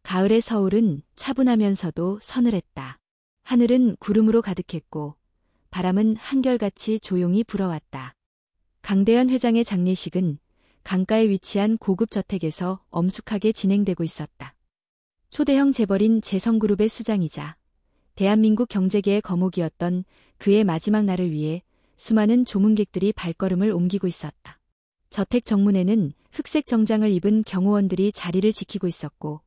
가을의 서울은 차분하면서도 서늘했다. 하늘은 구름으로 가득했고 바람은 한결같이 조용히 불어왔다. 강대현 회장의 장례식은 강가에 위치한 고급 저택에서 엄숙하게 진행되고 있었다. 초대형 재벌인 재성그룹의 수장이자 대한민국 경제계의 거목이었던 그의 마지막 날을 위해 수많은 조문객들이 발걸음을 옮기고 있었다. 저택 정문에는 흑색 정장을 입은 경호원들이 자리를 지키고 있었고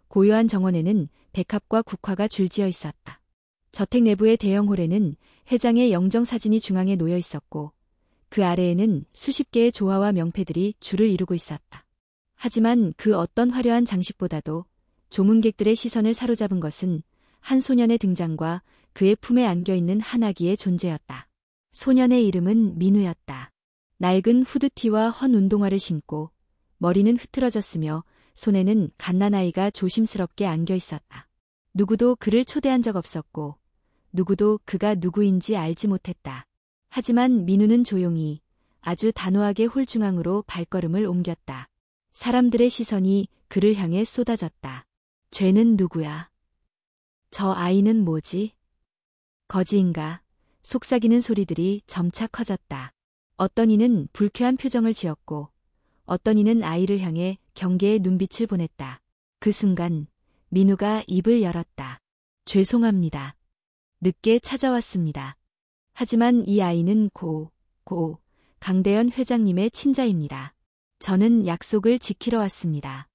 고요한 정원에는 백합과 국화가 줄지어 있었다. 저택 내부의 대형 홀에는 회장의 영정사진이 중앙에 놓여 있었고 그 아래에는 수십 개의 조화와 명패들이 줄을 이루고 있었다. 하지만 그 어떤 화려한 장식보다도 조문객들의 시선을 사로잡은 것은 한 소년의 등장과 그의 품에 안겨있는 한 아기의 존재였다. 소년의 이름은 민우였다. 낡은 후드티와 헌 운동화를 신고 머리는 흐트러졌으며 손에는 갓난아이가 조심스럽게 안겨 있었다. 누구도 그를 초대한 적 없었고 누구도 그가 누구인지 알지 못했다. 하지만 민우는 조용히 아주 단호하게 홀 중앙으로 발걸음을 옮겼다. 사람들의 시선이 그를 향해 쏟아졌다. 쟤는 누구야? 저 아이는 뭐지? 거지인가? 속삭이는 소리들이 점차 커졌다. 어떤 이는 불쾌한 표정을 지었고 어떤 이는 아이를 향해 경계의 눈빛을 보냈다. 그 순간 민우가 입을 열었다. 죄송합니다. 늦게 찾아왔습니다. 하지만 이 아이는 강대현 회장님의 친자입니다. 저는 약속을 지키러 왔습니다.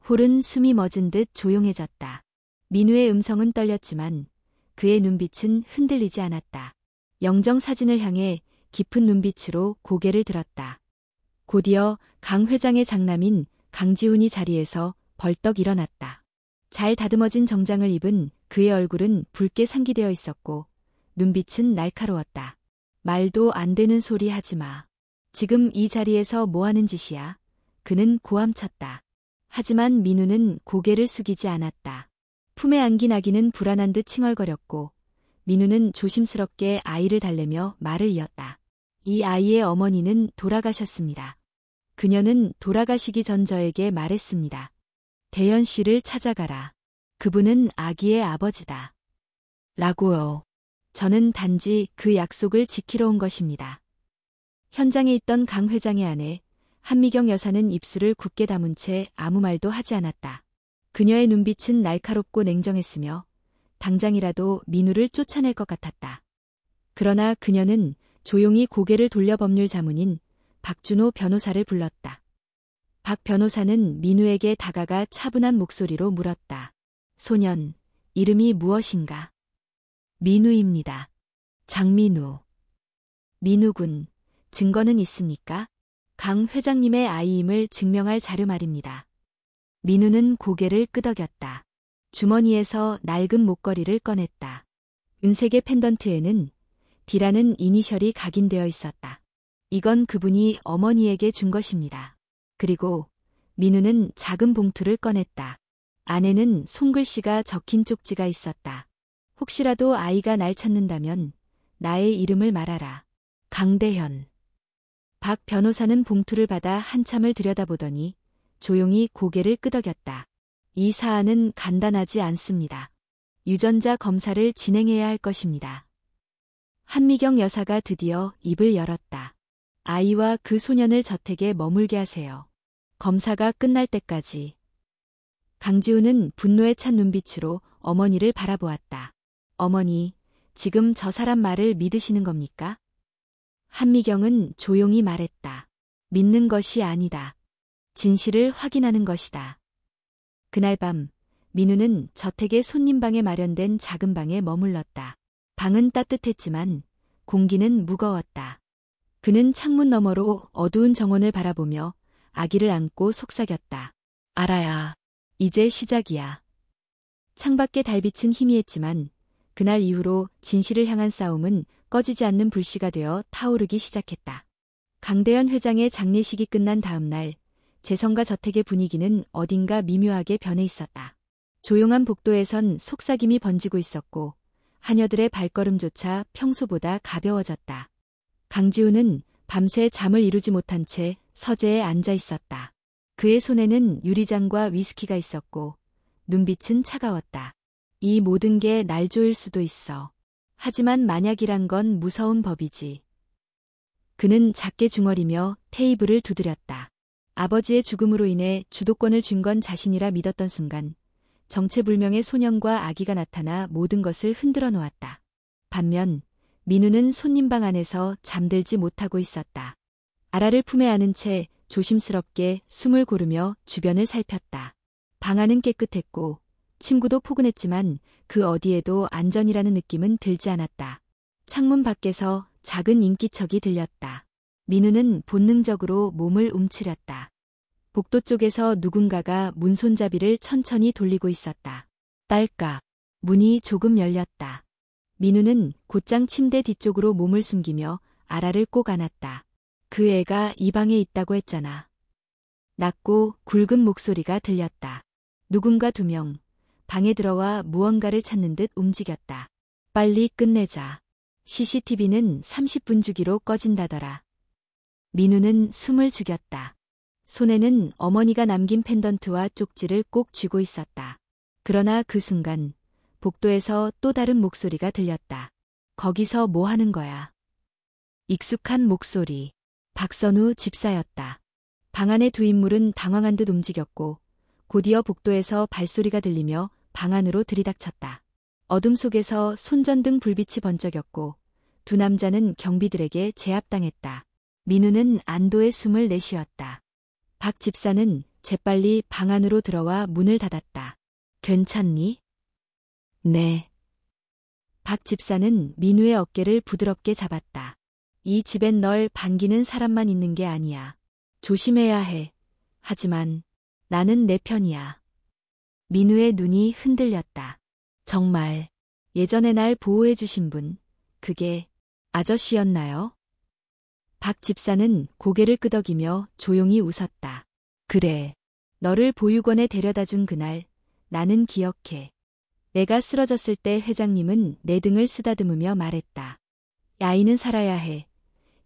홀은 숨이 멎은 듯 조용해졌다. 민우의 음성은 떨렸지만 그의 눈빛은 흔들리지 않았다. 영정사진을 향해 깊은 눈빛으로 고개를 들었다. 곧이어 강 회장의 장남인 강지훈이 자리에서 벌떡 일어났다. 잘 다듬어진 정장을 입은 그의 얼굴은 붉게 상기되어 있었고 눈빛은 날카로웠다. 말도 안 되는 소리 하지 마. 지금 이 자리에서 뭐 하는 짓이야? 그는 고함쳤다. 하지만 민우는 고개를 숙이지 않았다. 품에 안긴 아기는 불안한 듯 칭얼거렸고 민우는 조심스럽게 아이를 달래며 말을 이었다. 이 아이의 어머니는 돌아가셨습니다. 그녀는 돌아가시기 전 저에게 말했습니다. 대현 씨를 찾아가라. 그분은 아기의 아버지다. 라고요. 저는 단지 그 약속을 지키러 온 것입니다. 현장에 있던 강 회장의 아내 한미경 여사는 입술을 굳게 다문 채 아무 말도 하지 않았다. 그녀의 눈빛은 날카롭고 냉정했으며 당장이라도 민우를 쫓아낼 것 같았다. 그러나 그녀는 조용히 고개를 돌려 법률 자문인 박준호 변호사를 불렀다. 박 변호사는 민우에게 다가가 차분한 목소리로 물었다. 소년, 이름이 무엇인가? 민우입니다. 장민우. 민우군, 증거는 있습니까? 강 회장님의 아이임을 증명할 자료 말입니다. 민우는 고개를 끄덕였다. 주머니에서 낡은 목걸이를 꺼냈다. 은색의 펜던트에는 D라는 이니셜이 각인되어 있었다. 이건 그분이 어머니에게 준 것입니다. 그리고 민우는 작은 봉투를 꺼냈다. 안에는 손글씨가 적힌 쪽지가 있었다. 혹시라도 아이가 날 찾는다면 나의 이름을 말하라. 강대현. 박 변호사는 봉투를 받아 한참을 들여다보더니 조용히 고개를 끄덕였다. 이 사안은 간단하지 않습니다. 유전자 검사를 진행해야 할 것입니다. 한미경 여사가 드디어 입을 열었다. 아이와 그 소년을 저택에 머물게 하세요. 검사가 끝날 때까지. 강지훈은 분노에 찬 눈빛으로 어머니를 바라보았다. 어머니, 지금 저 사람 말을 믿으시는 겁니까? 한미경은 조용히 말했다. 믿는 것이 아니다. 진실을 확인하는 것이다. 그날 밤, 민우는 저택의 손님방에 마련된 작은 방에 머물렀다. 방은 따뜻했지만 공기는 무거웠다. 그는 창문 너머로 어두운 정원을 바라보며 아기를 안고 속삭였다. 알아야, 이제 시작이야. 창밖에 달빛은 희미했지만 그날 이후로 진실을 향한 싸움은 꺼지지 않는 불씨가 되어 타오르기 시작했다. 강대현 회장의 장례식이 끝난 다음 날, 재성가 저택의 분위기는 어딘가 미묘하게 변해 있었다. 조용한 복도에선 속삭임이 번지고 있었고 하녀들의 발걸음조차 평소보다 가벼워졌다. 강지훈은 밤새 잠을 이루지 못한 채 서재에 앉아 있었다. 그의 손에는 유리잔과 위스키가 있었고 눈빛은 차가웠다. 이 모든 게 날 조일 수도 있어. 하지만 만약이란 건 무서운 법이지. 그는 작게 중얼이며 테이블을 두드렸다. 아버지의 죽음으로 인해 주도권을 쥔 건 자신이라 믿었던 순간 정체불명의 소년과 아기가 나타나 모든 것을 흔들어 놓았다. 반면 민우는 손님방 안에서 잠들지 못하고 있었다. 아라를 품에 안은 채 조심스럽게 숨을 고르며 주변을 살폈다. 방 안은 깨끗했고 침구도 포근했지만 그 어디에도 안전이라는 느낌은 들지 않았다. 창문 밖에서 작은 인기척이 들렸다. 민우는 본능적으로 몸을 움츠렸다. 복도 쪽에서 누군가가 문손잡이를 천천히 돌리고 있었다. 딸까. 문이 조금 열렸다. 민우는 곧장 침대 뒤쪽으로 몸을 숨기며 아라를 꼭 안았다. 그 애가 이 방에 있다고 했잖아. 낮고 굵은 목소리가 들렸다. 누군가 2명, 방에 들어와 무언가를 찾는 듯 움직였다. 빨리 끝내자. CCTV는 30분 주기로 꺼진다더라. 민우는 숨을 죽였다. 손에는 어머니가 남긴 펜던트와 쪽지를 꼭 쥐고 있었다. 그러나 그 순간 복도에서 또 다른 목소리가 들렸다. 거기서 뭐 하는 거야? 익숙한 목소리. 박선우 집사였다. 방 안의 2 인물은 당황한 듯 움직였고 곧이어 복도에서 발소리가 들리며 방 안으로 들이닥쳤다. 어둠 속에서 손전등 불빛이 번쩍였고 2 남자는 경비들에게 제압당했다. 민우는 안도의 숨을 내쉬었다. 박 집사는 재빨리 방 안으로 들어와 문을 닫았다. 괜찮니? 네. 박 집사는 민우의 어깨를 부드럽게 잡았다. 이 집엔 널 반기는 사람만 있는 게 아니야. 조심해야 해. 하지만 나는 내 편이야. 민우의 눈이 흔들렸다. 정말 예전에 날 보호해 주신 분, 그게 아저씨였나요? 박 집사는 고개를 끄덕이며 조용히 웃었다. 그래. 너를 보육원에 데려다 준 그날 나는 기억해. 내가 쓰러졌을 때 회장님은 내 등을 쓰다듬으며 말했다. 야이는 살아야 해.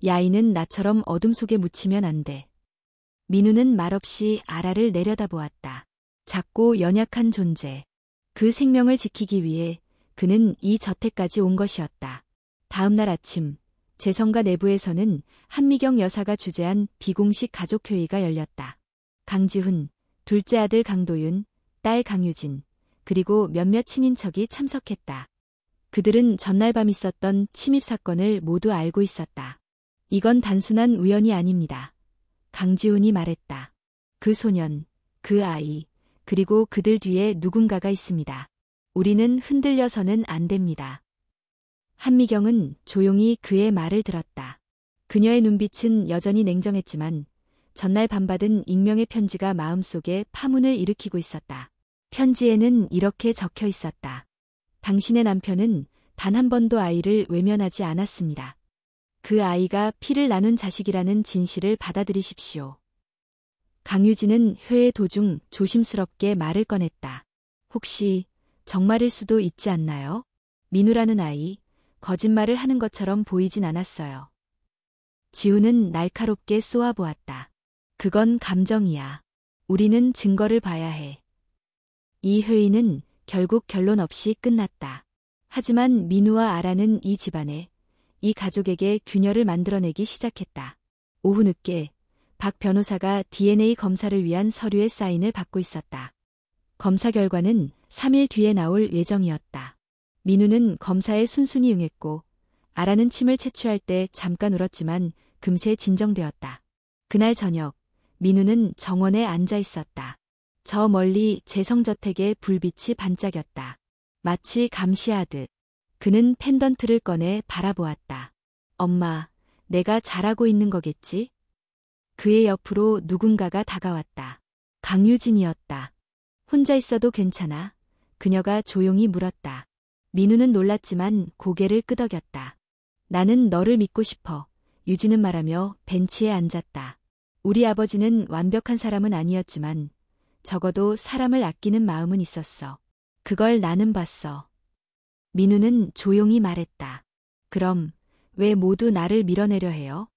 야이는 나처럼 어둠 속에 묻히면 안 돼. 민우는 말없이 아라를 내려다보았다. 작고 연약한 존재. 그 생명을 지키기 위해 그는 이 저택까지 온 것이었다. 다음 날 아침, 재성가 내부에서는 한미경 여사가 주재한 비공식 가족회의가 열렸다. 강지훈, 둘째 아들 강도윤, 딸 강유진, 그리고 몇몇 친인척이 참석했다. 그들은 전날 밤 있었던 침입 사건을 모두 알고 있었다. 이건 단순한 우연이 아닙니다. 강지훈이 말했다. 그 소년, 그 아이, 그리고 그들 뒤에 누군가가 있습니다. 우리는 흔들려서는 안 됩니다. 한미경은 조용히 그의 말을 들었다. 그녀의 눈빛은 여전히 냉정했지만 전날 밤받은 익명의 편지가 마음속에 파문을 일으키고 있었다. 편지에는 이렇게 적혀 있었다. 당신의 남편은 단 한 번도 아이를 외면하지 않았습니다. 그 아이가 피를 나눈 자식이라는 진실을 받아들이십시오. 강유진은 회의 도중 조심스럽게 말을 꺼냈다. 혹시 정말일 수도 있지 않나요? 민우라는 아이, 거짓말을 하는 것처럼 보이진 않았어요. 지우는 날카롭게 쏘아보았다. 그건 감정이야. 우리는 증거를 봐야 해. 이 회의는 결국 결론 없이 끝났다. 하지만 민우와 아라는 이 집안에, 이 가족에게 균열을 만들어내기 시작했다. 오후 늦게 박 변호사가 DNA 검사를 위한 서류의 사인을 받고 있었다. 검사 결과는 3일 뒤에 나올 예정이었다. 민우는 검사에 순순히 응했고 아라는 침을 채취할 때 잠깐 울었지만 금세 진정되었다. 그날 저녁 민우는 정원에 앉아 있었다. 저 멀리 재성저택의 불빛이 반짝였다. 마치 감시하듯. 그는 펜던트를 꺼내 바라보았다. 엄마, 내가 잘하고 있는 거겠지? 그의 옆으로 누군가가 다가왔다. 강유진이었다. 혼자 있어도 괜찮아. 그녀가 조용히 물었다. 민우는 놀랐지만 고개를 끄덕였다. 나는 너를 믿고 싶어. 유진은 말하며 벤치에 앉았다. 우리 아버지는 완벽한 사람은 아니었지만 적어도 사람을 아끼는 마음은 있었어. 그걸 나는 봤어. 민우는 조용히 말했다. 그럼 왜 모두 나를 밀어내려 해요?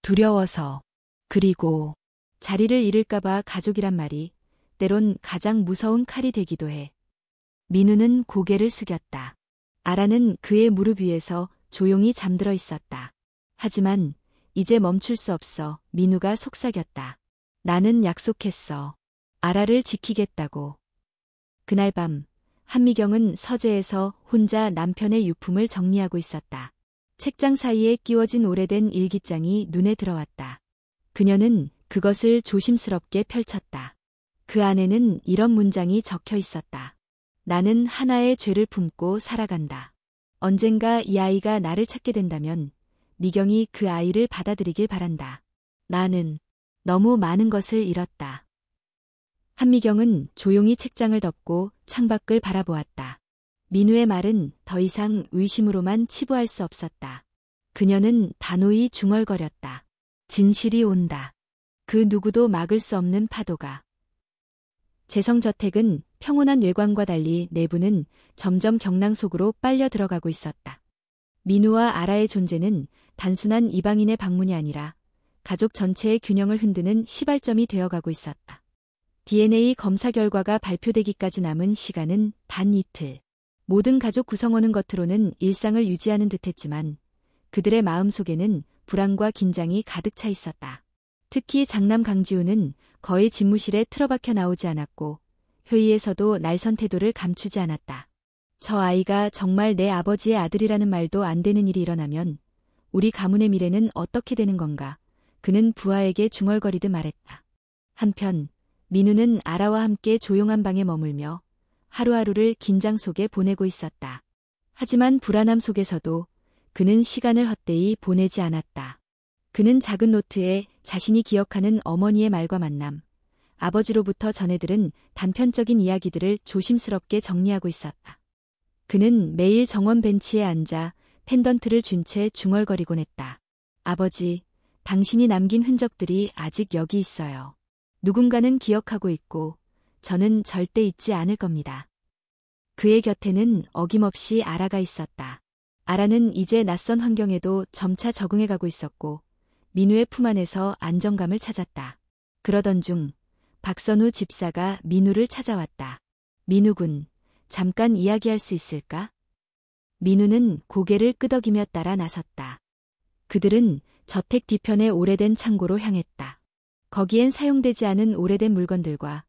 두려워서. 그리고 자리를 잃을까봐 가족이란 말이 때론 가장 무서운 칼이 되기도 해. 민우는 고개를 숙였다. 아라는 그의 무릎 위에서 조용히 잠들어 있었다. 하지만 이제 멈출 수 없어. 민우가 속삭였다. 나는 약속했어. 아라를 지키겠다고. 그날 밤 한미경은 서재에서 혼자 남편의 유품을 정리하고 있었다. 책장 사이에 끼워진 오래된 일기장이 눈에 들어왔다. 그녀는 그것을 조심스럽게 펼쳤다. 그 안에는 이런 문장이 적혀 있었다. 나는 하나의 죄를 품고 살아간다. 언젠가 이 아이가 나를 찾게 된다면 미경이 그 아이를 받아들이길 바란다. 나는 너무 많은 것을 잃었다. 한미경은 조용히 책장을 덮고 창밖을 바라보았다. 민우의 말은 더 이상 의심으로만 치부할 수 없었다. 그녀는 단호히 중얼거렸다. 진실이 온다. 그 누구도 막을 수 없는 파도가. 재성저택은 평온한 외관과 달리 내부는 점점 경랑 속으로 빨려 들어가고 있었다. 민우와 아라의 존재는 단순한 이방인의 방문이 아니라 가족 전체의 균형을 흔드는 시발점이 되어가고 있었다. DNA 검사 결과가 발표되기까지 남은 시간은 단 이틀. 모든 가족 구성원은 겉으로는 일상을 유지하는 듯했지만 그들의 마음속에는 불안과 긴장이 가득 차 있었다. 특히 장남 강지우는 거의 집무실에 틀어박혀 나오지 않았고 회의에서도 날선 태도를 감추지 않았다. 저 아이가 정말 내 아버지의 아들이라는 말도 안 되는 일이 일어나면 우리 가문의 미래는 어떻게 되는 건가? 그는 부하에게 중얼거리듯 말했다. 한편 민우는 아라와 함께 조용한 방에 머물며 하루하루를 긴장 속에 보내고 있었다. 하지만 불안함 속에서도 그는 시간을 헛되이 보내지 않았다. 그는 작은 노트에 자신이 기억하는 어머니의 말과 만남, 아버지로부터 전해들은 단편적인 이야기들을 조심스럽게 정리하고 있었다. 그는 매일 정원 벤치에 앉아 펜던트를 쥔 채 중얼거리곤 했다. 아버지, 당신이 남긴 흔적들이 아직 여기 있어요. 누군가는 기억하고 있고 저는 절대 잊지 않을 겁니다. 그의 곁에는 어김없이 아라가 있었다. 아라는 이제 낯선 환경에도 점차 적응해가고 있었고 민우의 품 안에서 안정감을 찾았다. 그러던 중 박선우 집사가 민우를 찾아왔다. 민우군, 잠깐 이야기할 수 있을까? 민우는 고개를 끄덕이며 따라 나섰다. 그들은 저택 뒤편의 오래된 창고로 향했다. 거기엔 사용되지 않은 오래된 물건들과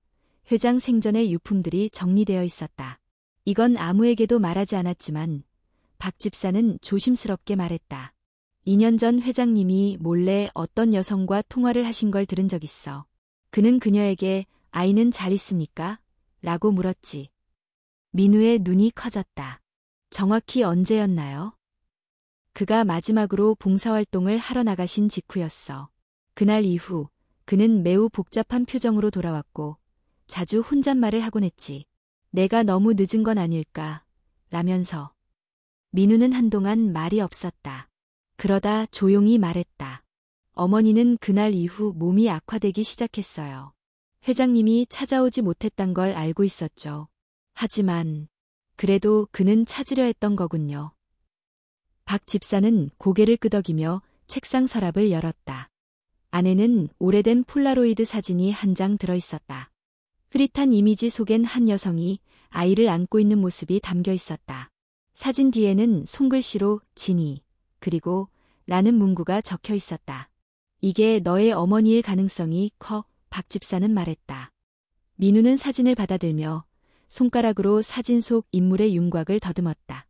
회장 생전의 유품들이 정리되어 있었다. 이건 아무에게도 말하지 않았지만 박 집사는 조심스럽게 말했다. 2년 전 회장님이 몰래 어떤 여성과 통화를 하신 걸 들은 적 있어. 그는 그녀에게 아이는 잘 있습니까? 라고 물었지. 민우의 눈이 커졌다. 정확히 언제였나요? 그가 마지막으로 봉사활동을 하러 나가신 직후였어. 그날 이후 그는 매우 복잡한 표정으로 돌아왔고 자주 혼잣말을 하곤 했지. 내가 너무 늦은 건 아닐까 라면서. 민우는 한동안 말이 없었다. 그러다 조용히 말했다. 어머니는 그날 이후 몸이 악화되기 시작했어요. 회장님이 찾아오지 못했단 걸 알고 있었죠. 하지만 그래도 그는 찾으려 했던 거군요. 박 집사는 고개를 끄덕이며 책상 서랍을 열었다. 안에는 오래된 폴라로이드 사진이 한 장 들어있었다. 흐릿한 이미지 속엔 한 여성이 아이를 안고 있는 모습이 담겨 있었다. 사진 뒤에는 손글씨로 진이 그리고 라는 문구가 적혀 있었다. 이게 너의 어머니일 가능성이 커, 박 집사는 말했다. 민우는 사진을 받아들며 손가락으로 사진 속 인물의 윤곽을 더듬었다.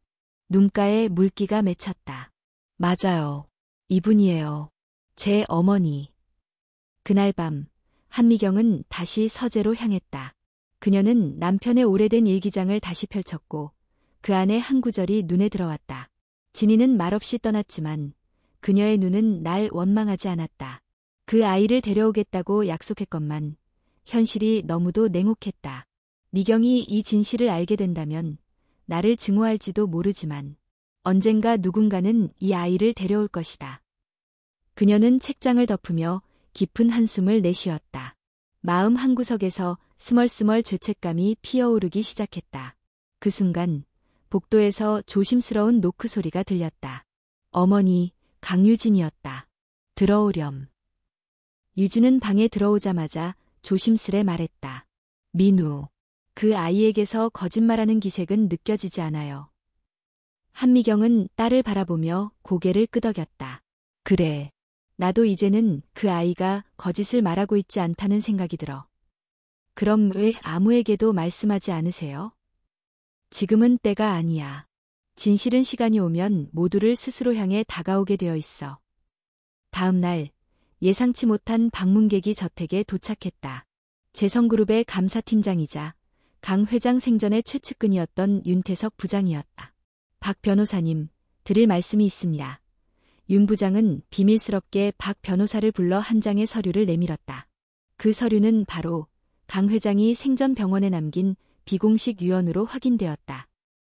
눈가에 물기가 맺혔다. 맞아요. 이분이에요. 제 어머니. 그날 밤 한미경은 다시 서재로 향했다. 그녀는 남편의 오래된 일기장을 다시 펼쳤고 그 안에 한 구절이 눈에 들어왔다. 진이는 말없이 떠났지만 그녀의 눈은 날 원망하지 않았다. 그 아이를 데려오겠다고 약속했건만 현실이 너무도 냉혹했다. 미경이 이 진실을 알게 된다면 나를 증오할지도 모르지만 언젠가 누군가는 이 아이를 데려올 것이다. 그녀는 책장을 덮으며 깊은 한숨을 내쉬었다. 마음 한구석에서 스멀스멀 죄책감이 피어오르기 시작했다. 그 순간 복도에서 조심스러운 노크 소리가 들렸다. 어머니, 강유진이었다. 들어오렴. 유진은 방에 들어오자마자 조심스레 말했다. 민우. 그 아이에게서 거짓말하는 기색은 느껴지지 않아요. 한미경은 딸을 바라보며 고개를 끄덕였다. 그래. 나도 이제는 그 아이가 거짓을 말하고 있지 않다는 생각이 들어. 그럼 왜 아무에게도 말씀하지 않으세요? 지금은 때가 아니야. 진실은 시간이 오면 모두를 스스로 향해 다가오게 되어 있어. 다음 날 예상치 못한 방문객이 저택에 도착했다. 재성그룹의 감사팀장이자 강 회장 생전의 최측근이었던 윤태석 부장이었다. 박 변호사님, 드릴 말씀이 있습니다. 윤 부장은 비밀스럽게 박 변호사를 불러 한 장의 서류를 내밀었다. 그 서류는 바로 강 회장이 생전 병원에 남긴 비공식 유언으로 확인되었다.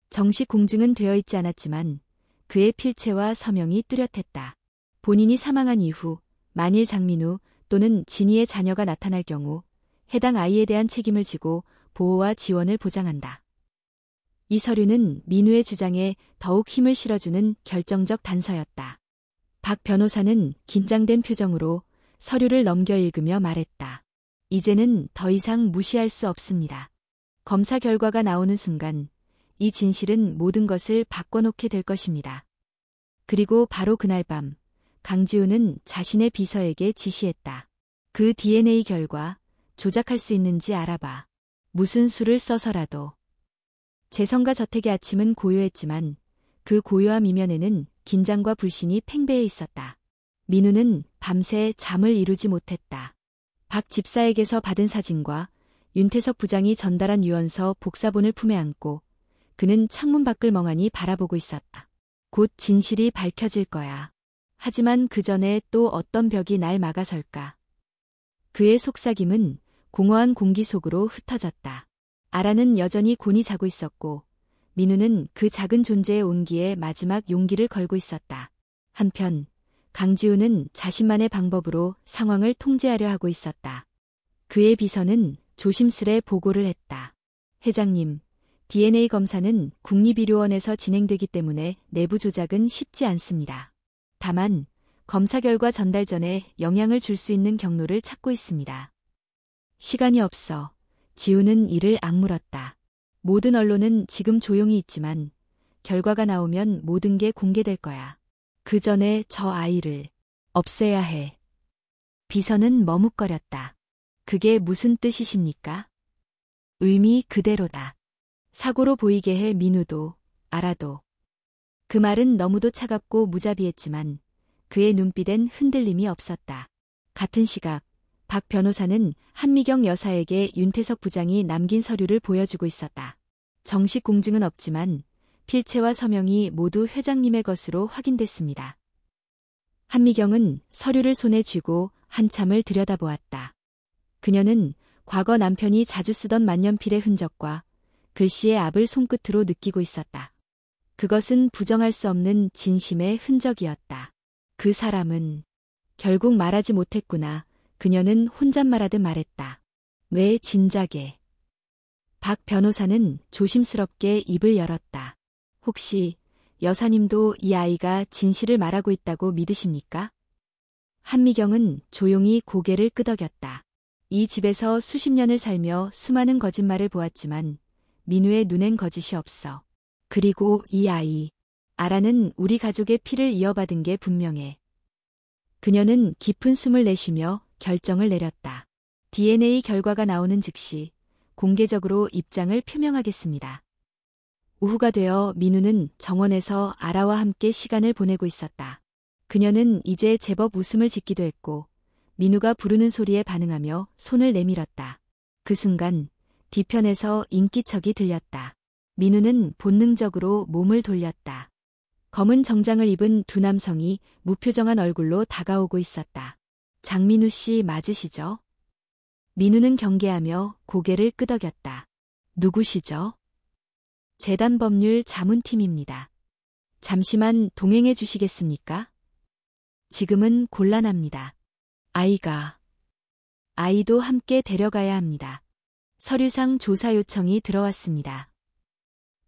정식 공증은 되어 있지 않았지만 그의 필체와 서명이 뚜렷했다. 본인이 사망한 이후 만일 장민우 또는 진희의 자녀가 나타날 경우 해당 아이에 대한 책임을 지고 보호와 지원을 보장한다. 이 서류는 민우의 주장에 더욱 힘을 실어주는 결정적 단서였다. 박 변호사는 긴장된 표정으로 서류를 넘겨 읽으며 말했다. 이제는 더 이상 무시할 수 없습니다. 검사 결과가 나오는 순간 이 진실은 모든 것을 바꿔놓게 될 것입니다. 그리고 바로 그날 밤 강지우는 자신의 비서에게 지시했다. 그 DNA 결과 조작할 수 있는지 알아봐. 무슨 수를 써서라도. 재성가 저택의 아침은 고요했지만 그 고요함 이면에는 긴장과 불신이 팽배해 있었다. 민우는 밤새 잠을 이루지 못했다. 박 집사에게서 받은 사진과 윤태석 부장이 전달한 유언서 복사본을 품에 안고 그는 창문 밖을 멍하니 바라보고 있었다. 곧 진실이 밝혀질 거야. 하지만 그 전에 또 어떤 벽이 날 막아설까. 그의 속삭임은 공허한 공기 속으로 흩어졌다. 아라는 여전히 곤히 자고 있었고 민우는 그 작은 존재의 온기에 마지막 용기를 걸고 있었다. 한편 강지우는 자신만의 방법으로 상황을 통제하려 하고 있었다. 그의 비서는 조심스레 보고를 했다. 회장님, DNA 검사는 국립의료원에서 진행되기 때문에 내부 조작은 쉽지 않습니다. 다만 검사 결과 전달 전에 영향을 줄 수 있는 경로를 찾고 있습니다. 시간이 없어. 지우는 이를 악물었다. 모든 언론은 지금 조용히 있지만 결과가 나오면 모든 게 공개될 거야. 그 전에 저 아이를 없애야 해. 비서는 머뭇거렸다. 그게 무슨 뜻이십니까? 의미 그대로다. 사고로 보이게 해 민우도, 아라도. 그 말은 너무도 차갑고 무자비했지만 그의 눈빛엔 흔들림이 없었다. 같은 시각, 박 변호사는 한미경 여사에게 윤태석 부장이 남긴 서류를 보여주고 있었다. 정식 공증은 없지만 필체와 서명이 모두 회장님의 것으로 확인됐습니다. 한미경은 서류를 손에 쥐고 한참을 들여다보았다. 그녀는 과거 남편이 자주 쓰던 만년필의 흔적과 글씨의 압을 손끝으로 느끼고 있었다. 그것은 부정할 수 없는 진심의 흔적이었다. 그 사람은 결국 말하지 못했구나. 그녀는 혼잣말하듯 말했다. 왜 진작에. 박 변호사는 조심스럽게 입을 열었다. 혹시 여사님도 이 아이가 진실을 말하고 있다고 믿으십니까? 한미경은 조용히 고개를 끄덕였다. 이 집에서 수십 년을 살며 수많은 거짓말을 보았지만 민우의 눈엔 거짓이 없어. 그리고 이 아이, 아라는 우리 가족의 피를 이어받은 게 분명해. 그녀는 깊은 숨을 내쉬며 결정을 내렸다. DNA 결과가 나오는 즉시 공개적으로 입장을 표명하겠습니다. 오후가 되어 민우는 정원에서 아라와 함께 시간을 보내고 있었다. 그녀는 이제 제법 웃음을 짓기도 했고 민우가 부르는 소리에 반응하며 손을 내밀었다. 그 순간 뒤편에서 인기척이 들렸다. 민우는 본능적으로 몸을 돌렸다. 검은 정장을 입은 두 남성이 무표정한 얼굴로 다가오고 있었다. 장민우 씨 맞으시죠? 민우는 경계하며 고개를 끄덕였다. 누구시죠? 재단법률 자문팀입니다. 잠시만 동행해 주시겠습니까? 지금은 곤란합니다. 아이도 함께 데려가야 합니다. 서류상 조사 요청이 들어왔습니다.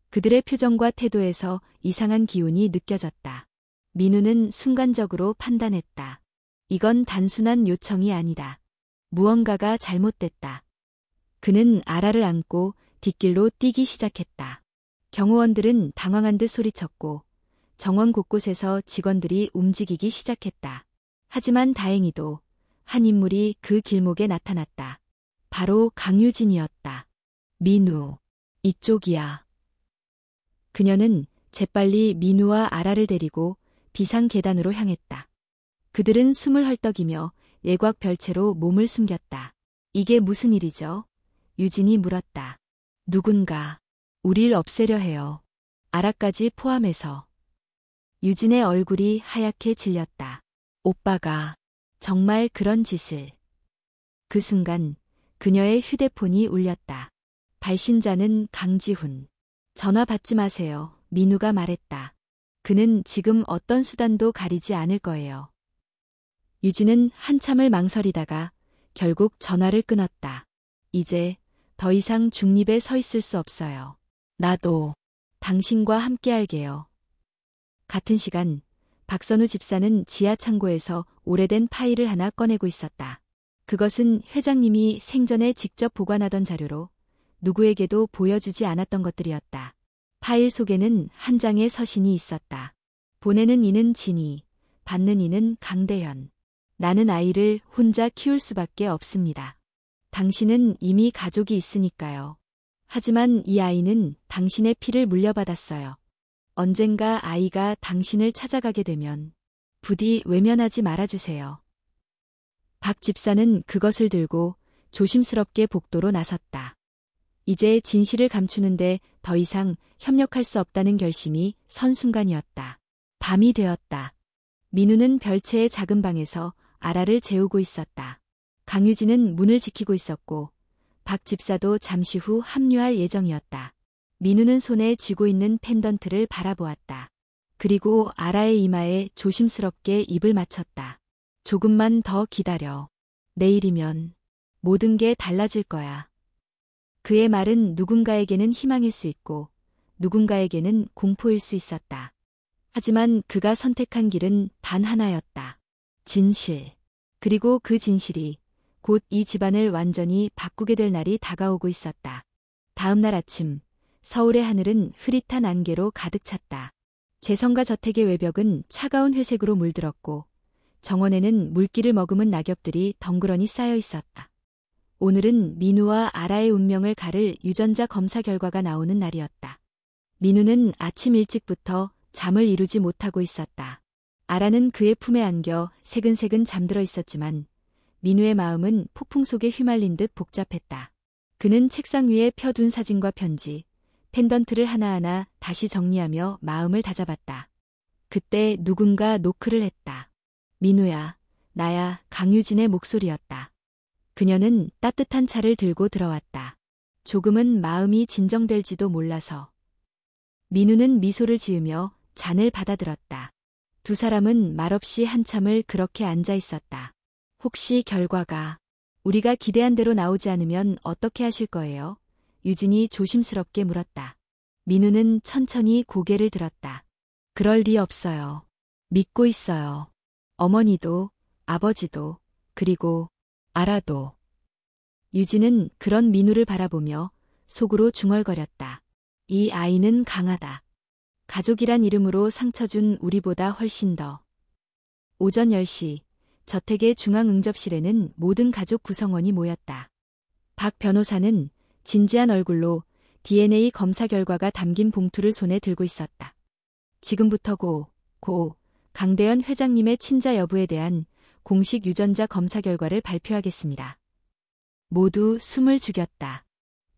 그들의 표정과 태도에서 이상한 기운이 느껴졌다. 민우는 순간적으로 판단했다. 이건 단순한 요청이 아니다. 무언가가 잘못됐다. 그는 아라를 안고 뒷길로 뛰기 시작했다. 경호원들은 당황한 듯 소리쳤고 정원 곳곳에서 직원들이 움직이기 시작했다. 하지만 다행히도 한 인물이 그 길목에 나타났다. 바로 강유진이었다. 민우, 이쪽이야. 그녀는 재빨리 민우와 아라를 데리고 비상 계단으로 향했다. 그들은 숨을 헐떡이며 예곽 별채로 몸을 숨겼다. 이게 무슨 일이죠? 유진이 물었다. 누군가 우릴 없애려 해요. 아라까지 포함해서. 유진의 얼굴이 하얗게 질렸다. 오빠가 정말 그런 짓을. 그 순간 그녀의 휴대폰이 울렸다. 발신자는 강지훈. 전화 받지 마세요. 민우가 말했다. 그는 지금 어떤 수단도 가리지 않을 거예요. 유진은 한참을 망설이다가 결국 전화를 끊었다. 이제 더 이상 중립에 서 있을 수 없어요. 나도 당신과 함께 할게요. 같은 시간 박선우 집사는 지하 창고에서 오래된 파일을 하나 꺼내고 있었다. 그것은 회장님이 생전에 직접 보관하던 자료로 누구에게도 보여주지 않았던 것들이었다. 파일 속에는 한 장의 서신이 있었다. 보내는 이는 진희, 받는 이는 강대현. 나는 아이를 혼자 키울 수밖에 없습니다. 당신은 이미 가족이 있으니까요. 하지만 이 아이는 당신의 피를 물려받았어요. 언젠가 아이가 당신을 찾아가게 되면 부디 외면하지 말아주세요. 박 집사는 그것을 들고 조심스럽게 복도로 나섰다. 이제 진실을 감추는데 더 이상 협력할 수 없다는 결심이 선 순간이었다. 밤이 되었다. 민우는 별채의 작은 방에서 아라를 재우고 있었다. 강유진은 문을 지키고 있었고 박 집사도 잠시 후 합류할 예정이었다. 민우는 손에 쥐고 있는 펜던트를 바라보았다. 그리고 아라의 이마에 조심스럽게 입을 맞췄다. 조금만 더 기다려. 내일이면 모든 게 달라질 거야. 그의 말은 누군가에게는 희망일 수 있고 누군가에게는 공포일 수 있었다. 하지만 그가 선택한 길은 단 하나였다. 진실. 그리고 그 진실이 곧 이 집안을 완전히 바꾸게 될 날이 다가오고 있었다. 다음 날 아침, 서울의 하늘은 흐릿한 안개로 가득 찼다. 재성가 저택의 외벽은 차가운 회색으로 물들었고 정원에는 물기를 머금은 낙엽들이 덩그러니 쌓여 있었다. 오늘은 민우와 아라의 운명을 가를 유전자 검사 결과가 나오는 날이었다. 민우는 아침 일찍부터 잠을 이루지 못하고 있었다. 아라는 그의 품에 안겨 새근새근 잠들어 있었지만 민우의 마음은 폭풍 속에 휘말린 듯 복잡했다. 그는 책상 위에 펴둔 사진과 편지, 펜던트를 하나하나 다시 정리하며 마음을 다잡았다. 그때 누군가 노크를 했다. 민우야, 나야. 강유진의 목소리였다. 그녀는 따뜻한 차를 들고 들어왔다. 조금은 마음이 진정될지도 몰라서. 민우는 미소를 지으며 잔을 받아들었다. 두 사람은 말없이 한참을 그렇게 앉아 있었다. 혹시 결과가 우리가 기대한 대로 나오지 않으면 어떻게 하실 거예요? 유진이 조심스럽게 물었다. 민우는 천천히 고개를 들었다. 그럴 리 없어요. 믿고 있어요. 어머니도, 아버지도, 그리고 아라도. 유진은 그런 민우를 바라보며 속으로 중얼거렸다. 이 아이는 강하다. 가족이란 이름으로 상처 준 우리보다 훨씬 더. 오전 10시, 저택의 중앙응접실에는 모든 가족 구성원이 모였다. 박 변호사는 진지한 얼굴로 DNA 검사 결과가 담긴 봉투를 손에 들고 있었다. 지금부터 고 강대현 회장님의 친자 여부에 대한 공식 유전자 검사 결과를 발표하겠습니다. 모두 숨을 죽였다.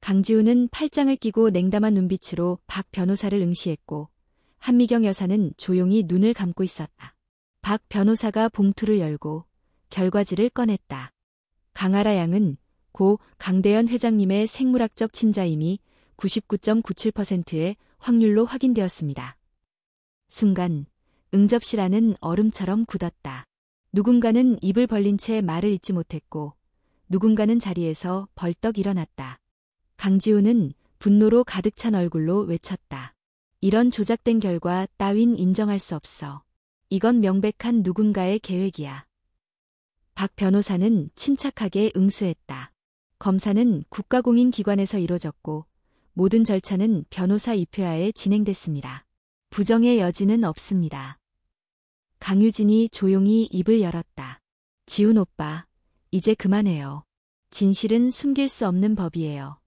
강지훈은 팔짱을 끼고 냉담한 눈빛으로 박 변호사를 응시했고 한미경 여사는 조용히 눈을 감고 있었다. 박 변호사가 봉투를 열고 결과지를 꺼냈다. 강아라 양은 고 강대현 회장님의 생물학적 친자임이 99.97%의 확률로 확인되었습니다. 순간 응접실 안은 얼음처럼 굳었다. 누군가는 입을 벌린 채 말을 잇지 못했고 누군가는 자리에서 벌떡 일어났다. 강지훈은 분노로 가득 찬 얼굴로 외쳤다. 이런 조작된 결과 따윈 인정할 수 없어. 이건 명백한 누군가의 계획이야. 박 변호사는 침착하게 응수했다. 검사는 국가공인기관에서 이뤄졌고 모든 절차는 변호사 입회하에 진행됐습니다. 부정의 여지는 없습니다. 강유진이 조용히 입을 열었다. 지훈 오빠, 이제 그만해요. 진실은 숨길 수 없는 법이에요.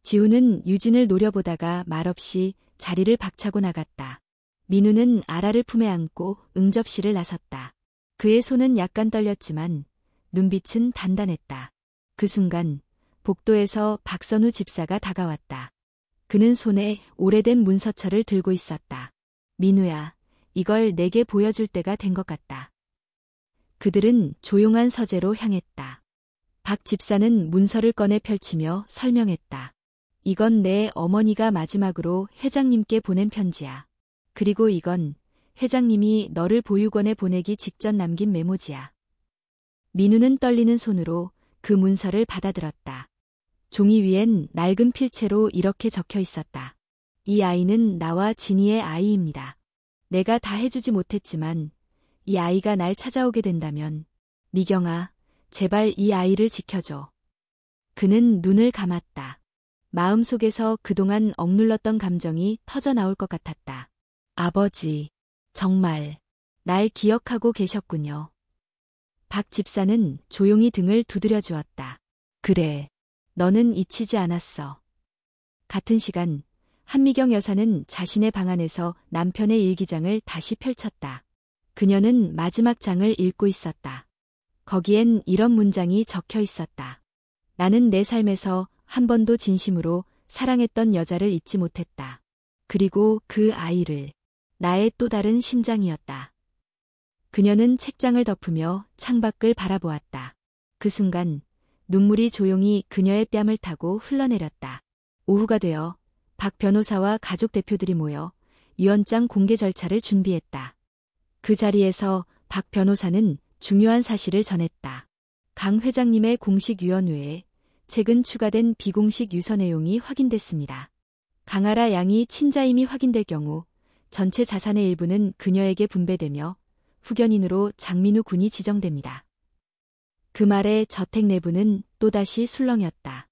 지훈은 유진을 노려보다가 말없이 자리를 박차고 나갔다. 민우는 아라를 품에 안고 응접실을 나섰다. 그의 손은 약간 떨렸지만 눈빛은 단단했다. 그 순간 복도에서 박선우 집사가 다가왔다. 그는 손에 오래된 문서철을 들고 있었다. 민우야, 이걸 내게 보여줄 때가 된 것 같다. 그들은 조용한 서재로 향했다. 박 집사는 문서를 꺼내 펼치며 설명했다. 이건 내 어머니가 마지막으로 회장님께 보낸 편지야. 그리고 이건 회장님이 너를 보육원에 보내기 직전 남긴 메모지야. 민우는 떨리는 손으로 그 문서를 받아들었다. 종이 위엔 낡은 필체로 이렇게 적혀 있었다. 이 아이는 나와 진이의 아이입니다. 내가 다 해주지 못했지만 이 아이가 날 찾아오게 된다면 미경아, 제발 이 아이를 지켜줘. 그는 눈을 감았다. 마음속에서 그동안 억눌렀던 감정이 터져나올 것 같았다. 아버지, 정말 날 기억하고 계셨군요. 박 집사는 조용히 등을 두드려 주었다. 그래, 너는 잊히지 않았어. 같은 시간 한미경 여사는 자신의 방 안에서 남편의 일기장을 다시 펼쳤다. 그녀는 마지막 장을 읽고 있었다. 거기엔 이런 문장이 적혀 있었다. 나는 내 삶에서 한 번도 진심으로 사랑했던 여자를 잊지 못했다. 그리고 그 아이를 나의 또 다른 심장이었다. 그녀는 책장을 덮으며 창밖을 바라보았다. 그 순간 눈물이 조용히 그녀의 뺨을 타고 흘러내렸다. 오후가 되어 박 변호사와 가족 대표들이 모여 유언장 공개 절차를 준비했다. 그 자리에서 박 변호사는 중요한 사실을 전했다. 강 회장님의 공식 유언 외에 최근 추가된 비공식 유서 내용이 확인됐습니다. 강아라 양이 친자임이 확인될 경우 전체 자산의 일부는 그녀에게 분배되며 후견인으로 장민우 군이 지정됩니다. 그 말에 저택 내부는 또다시 술렁였다.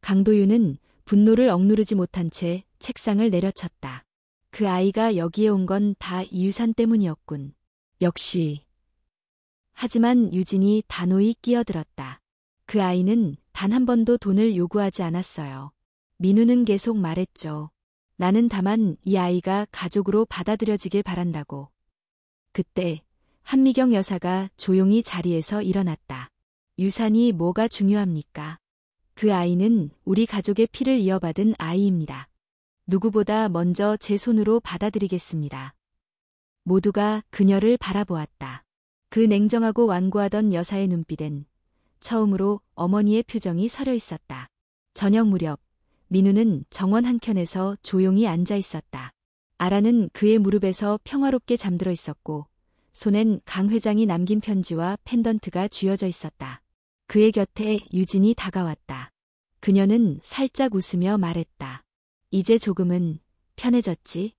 강도윤은 분노를 억누르지 못한 채 책상을 내려쳤다. 그 아이가 여기에 온 건 다 이 유산 때문이었군. 역시. 하지만 유진이 단호히 끼어들었다. 그 아이는 단 한 번도 돈을 요구하지 않았어요. 민우는 계속 말했죠. 나는 다만 이 아이가 가족으로 받아들여지길 바란다고. 그때 한미경 여사가 조용히 자리에서 일어났다. 유산이 뭐가 중요합니까? 그 아이는 우리 가족의 피를 이어받은 아이입니다. 누구보다 먼저 제 손으로 받아들이겠습니다. 모두가 그녀를 바라보았다. 그 냉정하고 완고하던 여사의 눈빛엔 처음으로 어머니의 표정이 서려 있었다. 저녁 무렵 민우는 정원 한켠에서 조용히 앉아 있었다. 아라는 그의 무릎에서 평화롭게 잠들어 있었고 손엔 강 회장이 남긴 편지와 펜던트가 쥐어져 있었다. 그의 곁에 유진이 다가왔다. 그녀는 살짝 웃으며 말했다. 이제 조금은 편해졌지?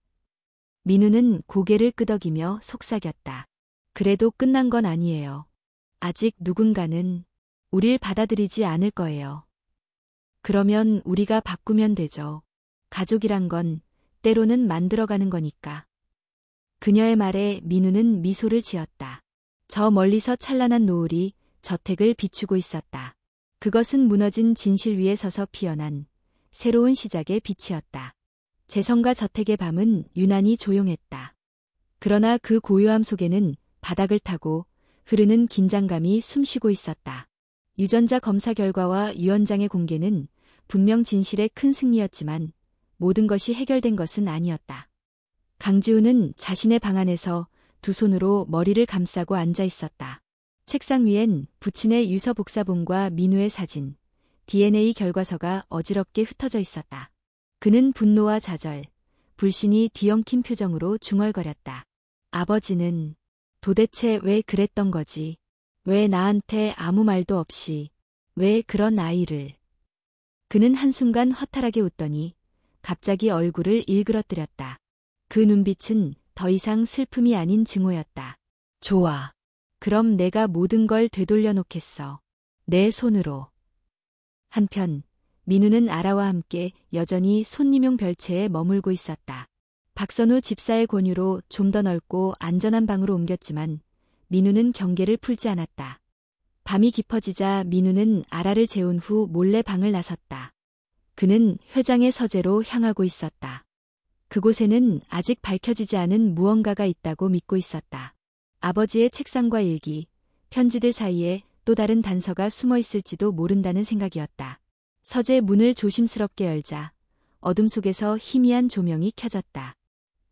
민우는 고개를 끄덕이며 속삭였다. 그래도 끝난 건 아니에요. 아직 누군가는 우릴 받아들이지 않을 거예요. 그러면 우리가 바꾸면 되죠. 가족이란 건 때로는 만들어가는 거니까. 그녀의 말에 민우는 미소를 지었다. 저 멀리서 찬란한 노을이 저택을 비추고 있었다. 그것은 무너진 진실 위에 서서 피어난 새로운 시작의 빛이었다. 재성과 저택의 밤은 유난히 조용했다. 그러나 그 고요함 속에는 바닥을 타고 흐르는 긴장감이 숨쉬고 있었다. 유전자 검사 결과와 유언장의 공개는 분명 진실의 큰 승리였지만 모든 것이 해결된 것은 아니었다. 강지훈은 자신의 방 안에서 두 손으로 머리를 감싸고 앉아 있었다. 책상 위엔 부친의 유서 복사본과 민우의 사진, DNA 결과서가 어지럽게 흩어져 있었다. 그는 분노와 좌절, 불신이 뒤엉킨 표정으로 중얼거렸다. 아버지는 도대체 왜 그랬던 거지? 왜 나한테 아무 말도 없이, 왜 그런 아이를? 그는 한순간 허탈하게 웃더니 갑자기 얼굴을 일그러뜨렸다. 그 눈빛은 더 이상 슬픔이 아닌 증오였다. 좋아. 그럼 내가 모든 걸 되돌려 놓겠어. 내 손으로. 한편 민우는 아라와 함께 여전히 손님용 별채에 머물고 있었다. 박선우 집사의 권유로 좀 더 넓고 안전한 방으로 옮겼지만 민우는 경계를 풀지 않았다. 밤이 깊어지자 민우는 아라를 재운 후 몰래 방을 나섰다. 그는 회장의 서재로 향하고 있었다. 그곳에는 아직 밝혀지지 않은 무언가가 있다고 믿고 있었다. 아버지의 책상과 일기, 편지들 사이에 또 다른 단서가 숨어 있을지도 모른다는 생각이었다. 서재 문을 조심스럽게 열자 어둠 속에서 희미한 조명이 켜졌다.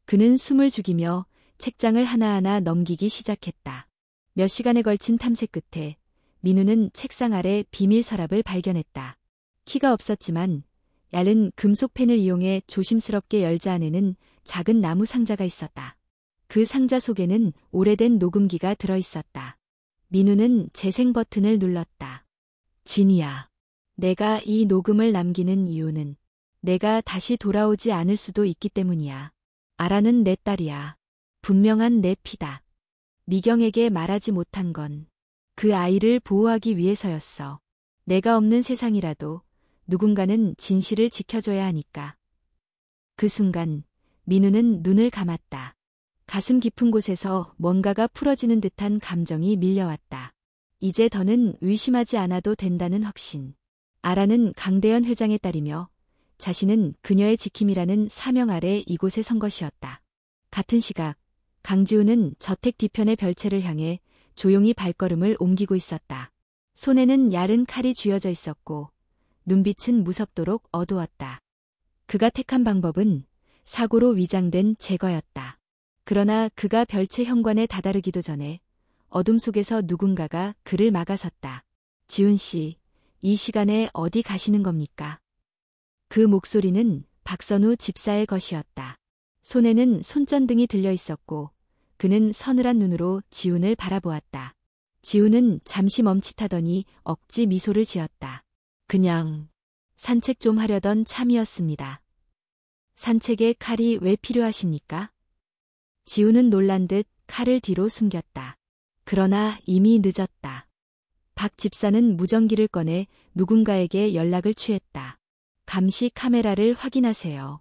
그는 숨을 죽이며 책장을 하나하나 넘기기 시작했다. 몇 시간에 걸친 탐색 끝에 민우는 책상 아래 비밀 서랍을 발견했다. 키가 없었지만 얇은 금속 펜을 이용해 조심스럽게 열자 안에는 작은 나무 상자가 있었다. 그 상자 속에는 오래된 녹음기가 들어있었다. 민우는 재생 버튼을 눌렀다. 진이야. 내가 이 녹음을 남기는 이유는 내가 다시 돌아오지 않을 수도 있기 때문이야. 아라는 내 딸이야. 분명한 내 피다. 미경에게 말하지 못한 건 그 아이를 보호하기 위해서였어. 내가 없는 세상이라도 누군가는 진실을 지켜줘야 하니까. 그 순간 민우는 눈을 감았다. 가슴 깊은 곳에서 뭔가가 풀어지는 듯한 감정이 밀려왔다. 이제 더는 의심하지 않아도 된다는 확신. 아라는 강대현 회장의 딸이며 자신은 그녀의 지킴이라는 사명 아래 이곳에 선 것이었다. 같은 시각 강지우는 저택 뒤편의 별채를 향해 조용히 발걸음을 옮기고 있었다. 손에는 얇은 칼이 쥐어져 있었고 눈빛은 무섭도록 어두웠다. 그가 택한 방법은 사고로 위장된 제거였다. 그러나 그가 별채 현관에 다다르기도 전에 어둠 속에서 누군가가 그를 막아섰다. 지훈 씨, 이 시간에 어디 가시는 겁니까? 그 목소리는 박선우 집사의 것이었다. 손에는 손전등이 들려 있었고 그는 서늘한 눈으로 지훈을 바라보았다. 지훈은 잠시 멈칫하더니 억지 미소를 지었다. 그냥 산책 좀 하려던 참이었습니다. 산책에 칼이 왜 필요하십니까? 지훈은 놀란 듯 칼을 뒤로 숨겼다. 그러나 이미 늦었다. 박 집사는 무전기를 꺼내 누군가에게 연락을 취했다. 감시 카메라를 확인하세요.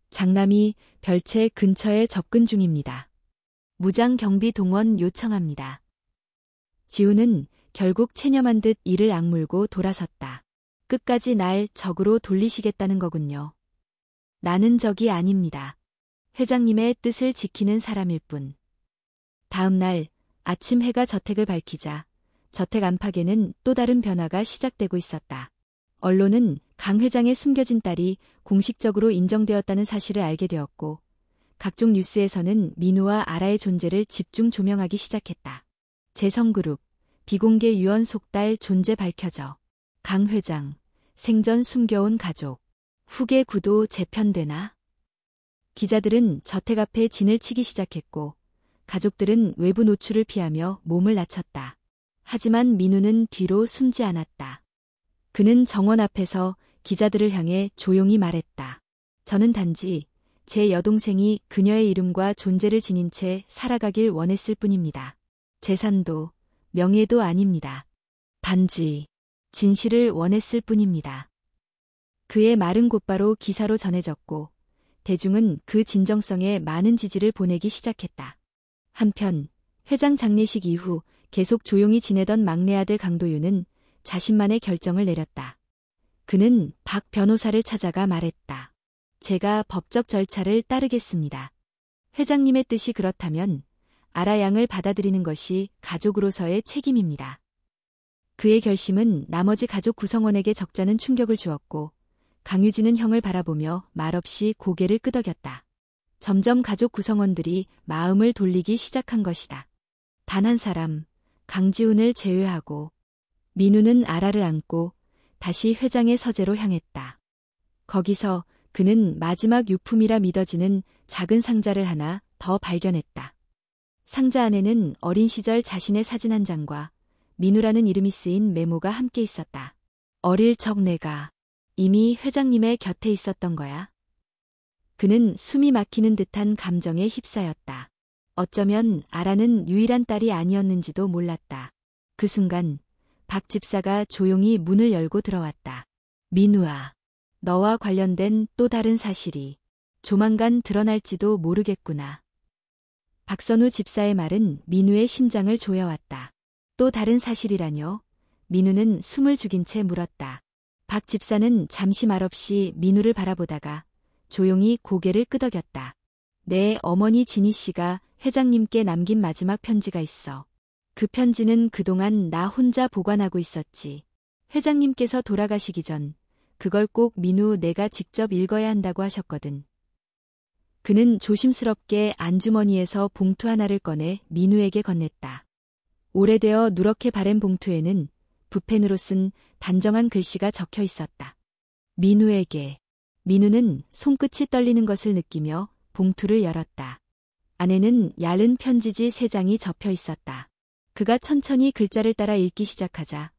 장남이 별채 근처에 접근 중입니다. 무장 경비 동원 요청합니다. 지훈은 결국 체념한 듯 이를 악물고 돌아섰다. 끝까지 날 적으로 돌리시겠다는 거군요. 나는 적이 아닙니다. 회장님의 뜻을 지키는 사람일 뿐. 다음 날 아침 해가 저택을 밝히자 저택 안팎에는 또 다른 변화가 시작되고 있었다. 언론은 강 회장의 숨겨진 딸이 공식적으로 인정되었다는 사실을 알게 되었고 각종 뉴스에서는 민우와 아라의 존재를 집중 조명하기 시작했다. 재성그룹, 비공개 유언 속달 존재 밝혀져. 강 회장, 생전 숨겨온 가족. 후계 구도 재편되나? 기자들은 저택 앞에 진을 치기 시작했고 가족들은 외부 노출을 피하며 몸을 낮췄다. 하지만 민우는 뒤로 숨지 않았다. 그는 정원 앞에서 기자들을 향해 조용히 말했다. 저는 단지 제 여동생이 그녀의 이름과 존재를 지닌 채 살아가길 원했을 뿐입니다. 재산도 명예도 아닙니다. 단지 진실을 원했을 뿐입니다. 그의 말은 곧바로 기사로 전해졌고 대중은 그 진정성에 많은 지지를 보내기 시작했다. 한편 회장 장례식 이후 계속 조용히 지내던 막내 아들 강도윤은 자신만의 결정을 내렸다. 그는 박 변호사를 찾아가 말했다. 제가 법적 절차를 따르겠습니다. 회장님의 뜻이 그렇다면 아라 양을 받아들이는 것이 가족으로서의 책임입니다. 그의 결심은 나머지 가족 구성원에게 적잖은 충격을 주었고 강유진은 형을 바라보며 말없이 고개를 끄덕였다. 점점 가족 구성원들이 마음을 돌리기 시작한 것이다. 단 한 사람, 강지훈을 제외하고 민우는 아라를 안고 다시 회장의 서재로 향했다. 거기서 그는 마지막 유품이라 믿어지는 작은 상자를 하나 더 발견했다. 상자 안에는 어린 시절 자신의 사진 한 장과 민우라는 이름이 쓰인 메모가 함께 있었다. 어릴 적 내가 이미 회장님의 곁에 있었던 거야. 그는 숨이 막히는 듯한 감정에 휩싸였다. 어쩌면 아라는 유일한 딸이 아니었는지도 몰랐다. 그 순간 박 집사가 조용히 문을 열고 들어왔다. 민우아, 너와 관련된 또 다른 사실이 조만간 드러날지도 모르겠구나. 박선우 집사의 말은 민우의 심장을 조여왔다. 또 다른 사실이라뇨? 민우는 숨을 죽인 채 물었다. 박 집사는 잠시 말없이 민우를 바라보다가 조용히 고개를 끄덕였다. 내 어머니 진희 씨가 회장님께 남긴 마지막 편지가 있어. 그 편지는 그동안 나 혼자 보관하고 있었지. 회장님께서 돌아가시기 전 그걸 꼭 민우 내가 직접 읽어야 한다고 하셨거든. 그는 조심스럽게 안주머니에서 봉투 하나를 꺼내 민우에게 건넸다. 오래되어 누렇게 바랜 봉투에는 붓펜으로 쓴 단정한 글씨가 적혀 있었다. 민우에게. 민우는 손끝이 떨리는 것을 느끼며 봉투를 열었다. 안에는 얇은 편지지 3장이 접혀 있었다. 그가 천천히 글자를 따라 읽기 시작하자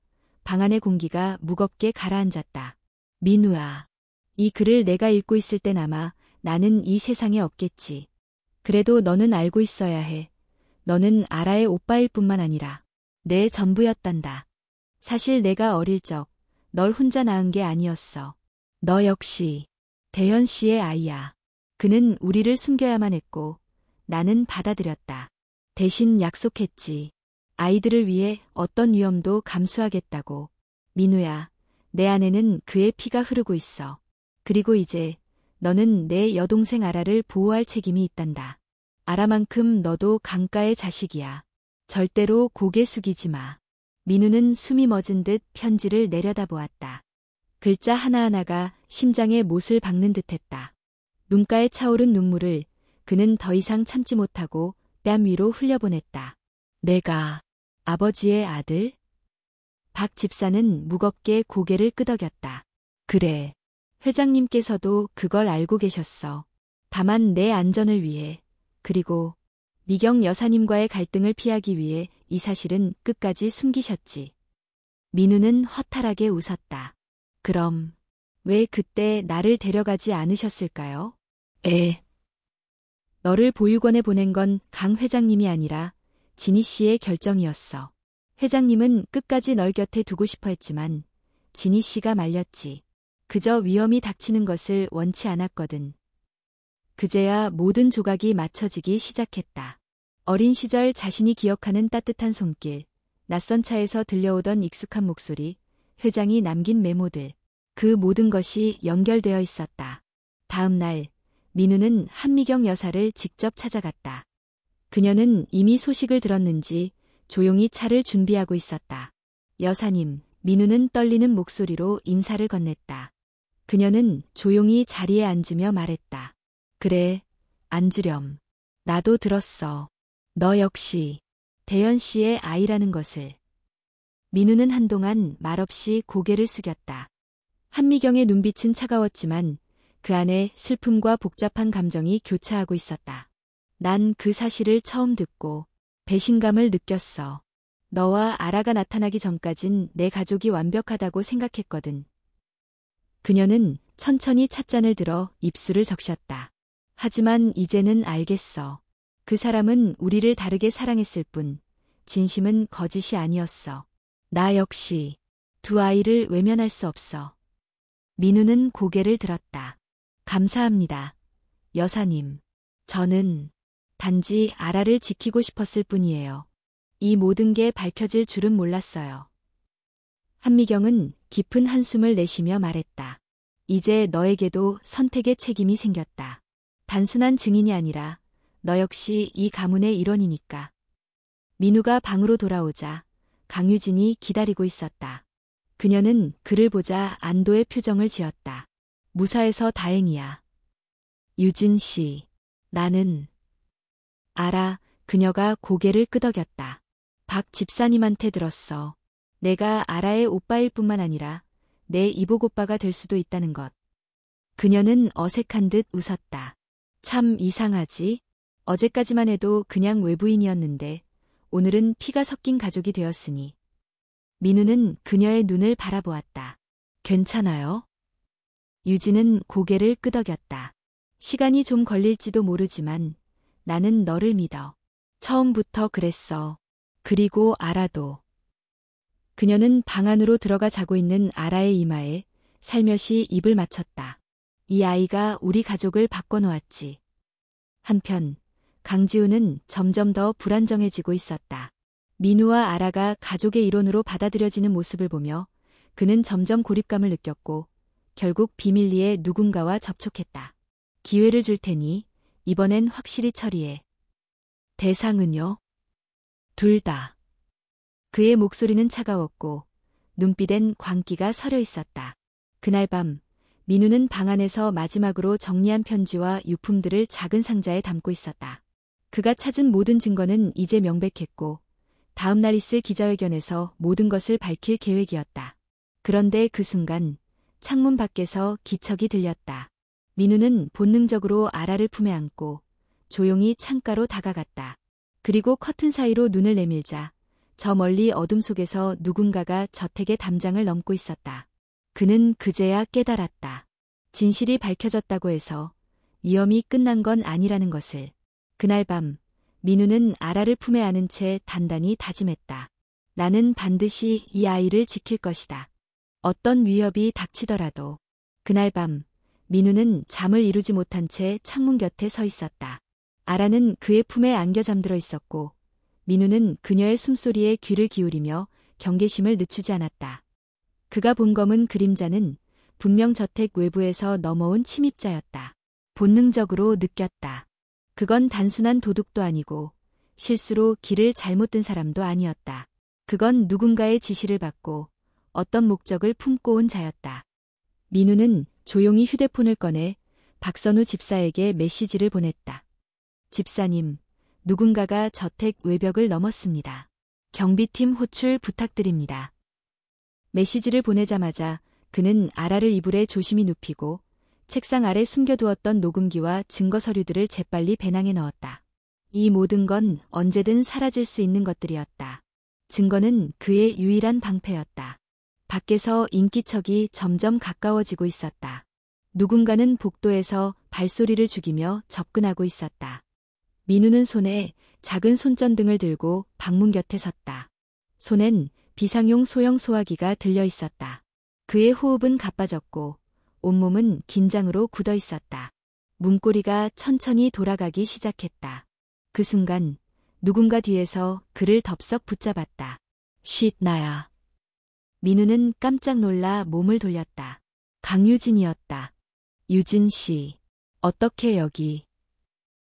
방 안의 공기가 무겁게 가라앉았다. 민우아, 이 글을 내가 읽고 있을 땐 아마 나는 이 세상에 없겠지. 그래도 너는 알고 있어야 해. 너는 아라의 오빠일 뿐만 아니라 내 전부였단다. 사실 내가 어릴 적 널 혼자 낳은 게 아니었어. 너 역시 대현 씨의 아이야. 그는 우리를 숨겨야만 했고 나는 받아들였다. 대신 약속했지. 아이들을 위해 어떤 위험도 감수하겠다고. 민우야, 내 안에는 그의 피가 흐르고 있어. 그리고 이제 너는 내 여동생 아라를 보호할 책임이 있단다. 아라만큼 너도 강가의 자식이야. 절대로 고개 숙이지 마. 민우는 숨이 멎은 듯 편지를 내려다보았다. 글자 하나하나가 심장에 못을 박는 듯했다. 눈가에 차오른 눈물을 그는 더 이상 참지 못하고 뺨 위로 흘려보냈다. 내가 아버지의 아들? 박 집사는 무겁게 고개를 끄덕였다. 그래. 회장님께서도 그걸 알고 계셨어. 다만 내 안전을 위해, 그리고 미경 여사님과의 갈등을 피하기 위해 이 사실은 끝까지 숨기셨지. 민우는 허탈하게 웃었다. 그럼 왜 그때 나를 데려가지 않으셨을까요? 너를 보육원에 보낸 건 강 회장님이 아니라 진희 씨의 결정이었어. 회장님은 끝까지 널 곁에 두고 싶어 했지만 진희 씨가 말렸지. 그저 위험이 닥치는 것을 원치 않았거든. 그제야 모든 조각이 맞춰지기 시작했다. 어린 시절 자신이 기억하는 따뜻한 손길, 낯선 차에서 들려오던 익숙한 목소리, 회장이 남긴 메모들, 그 모든 것이 연결되어 있었다. 다음 날, 민우는 한미경 여사를 직접 찾아갔다. 그녀는 이미 소식을 들었는지 조용히 차를 준비하고 있었다. 여사님, 민우는 떨리는 목소리로 인사를 건넸다. 그녀는 조용히 자리에 앉으며 말했다. 그래, 앉으렴. 나도 들었어. 너 역시 대현 씨의 아이라는 것을. 민우는 한동안 말없이 고개를 숙였다. 한미경의 눈빛은 차가웠지만 그 안에 슬픔과 복잡한 감정이 교차하고 있었다. 난 그 사실을 처음 듣고 배신감을 느꼈어. 너와 아라가 나타나기 전까진 내 가족이 완벽하다고 생각했거든. 그녀는 천천히 찻잔을 들어 입술을 적셨다. 하지만 이제는 알겠어. 그 사람은 우리를 다르게 사랑했을 뿐 진심은 거짓이 아니었어. 나 역시 두 아이를 외면할 수 없어. 민우는 고개를 들었다. 감사합니다. 여사님. 저는 단지 아라를 지키고 싶었을 뿐이에요. 이 모든 게 밝혀질 줄은 몰랐어요. 한미경은 깊은 한숨을 내쉬며 말했다. 이제 너에게도 선택의 책임이 생겼다. 단순한 증인이 아니라 너 역시 이 가문의 일원이니까. 민우가 방으로 돌아오자 강유진이 기다리고 있었다. 그녀는 그를 보자 안도의 표정을 지었다. 무사해서 다행이야. 유진 씨, 나는 알아. 그녀가 고개를 끄덕였다. 박 집사님한테 들었어. 내가 아라의 오빠일 뿐만 아니라 내 이복 오빠가 될 수도 있다는 것. 그녀는 어색한 듯 웃었다. 참 이상하지? 어제까지만 해도 그냥 외부인이었는데 오늘은 피가 섞인 가족이 되었으니. 민우는 그녀의 눈을 바라보았다. 괜찮아요? 유진은 고개를 끄덕였다. 시간이 좀 걸릴지도 모르지만 나는 너를 믿어. 처음부터 그랬어. 그리고 아라도. 그녀는 방 안으로 들어가 자고 있는 아라의 이마에 살며시 입을 맞췄다. 이 아이가 우리 가족을 바꿔놓았지. 한편 강지우는 점점 더 불안정해지고 있었다. 민우와 아라가 가족의 일원으로 받아들여지는 모습을 보며 그는 점점 고립감을 느꼈고 결국 비밀리에 누군가와 접촉했다. 기회를 줄 테니 이번엔 확실히 처리해. 대상은요? 둘 다. 그의 목소리는 차가웠고 눈빛엔 광기가 서려 있었다. 그날 밤 민우는 방 안에서 마지막으로 정리한 편지와 유품들을 작은 상자에 담고 있었다. 그가 찾은 모든 증거는 이제 명백했고 다음 날 있을 기자회견에서 모든 것을 밝힐 계획이었다. 그런데 그 순간 창문 밖에서 기척이 들렸다. 민우는 본능적으로 아라를 품에 안고 조용히 창가로 다가갔다. 그리고 커튼 사이로 눈을 내밀자 저 멀리 어둠 속에서 누군가가 저택의 담장을 넘고 있었다. 그는 그제야 깨달았다. 진실이 밝혀졌다고 해서 위험이 끝난 건 아니라는 것을. 그날 밤 민우는 아라를 품에 안은 채 단단히 다짐했다. 나는 반드시 이 아이를 지킬 것이다. 어떤 위협이 닥치더라도. 그날 밤 민우는 잠을 이루지 못한 채 창문 곁에 서 있었다. 아라는 그의 품에 안겨 잠들어 있었고 민우는 그녀의 숨소리에 귀를 기울이며 경계심을 늦추지 않았다. 그가 본 검은 그림자는 분명 저택 외부에서 넘어온 침입자였다. 본능적으로 느꼈다. 그건 단순한 도둑도 아니고 실수로 길을 잘못 든 사람도 아니었다. 그건 누군가의 지시를 받고 어떤 목적을 품고 온 자였다. 민우는 조용히 휴대폰을 꺼내 박선우 집사에게 메시지를 보냈다. 집사님, 누군가가 저택 외벽을 넘었습니다. 경비팀 호출 부탁드립니다. 메시지를 보내자마자 그는 아라를 이불에 조심히 눕히고 책상 아래 숨겨두었던 녹음기와 증거 서류들을 재빨리 배낭에 넣었다. 이 모든 건 언제든 사라질 수 있는 것들이었다. 증거는 그의 유일한 방패였다. 밖에서 인기척이 점점 가까워지고 있었다. 누군가는 복도에서 발소리를 죽이며 접근하고 있었다. 민우는 손에 작은 손전등을 들고 방문 곁에 섰다. 손엔 비상용 소형 소화기가 들려 있었다. 그의 호흡은 가빠졌고 온몸은 긴장으로 굳어 있었다. 문고리가 천천히 돌아가기 시작했다. 그 순간 누군가 뒤에서 그를 덥석 붙잡았다. 쉿, 나야. 민우는 깜짝 놀라 몸을 돌렸다. 강유진이었다. 유진 씨, 어떻게 여기?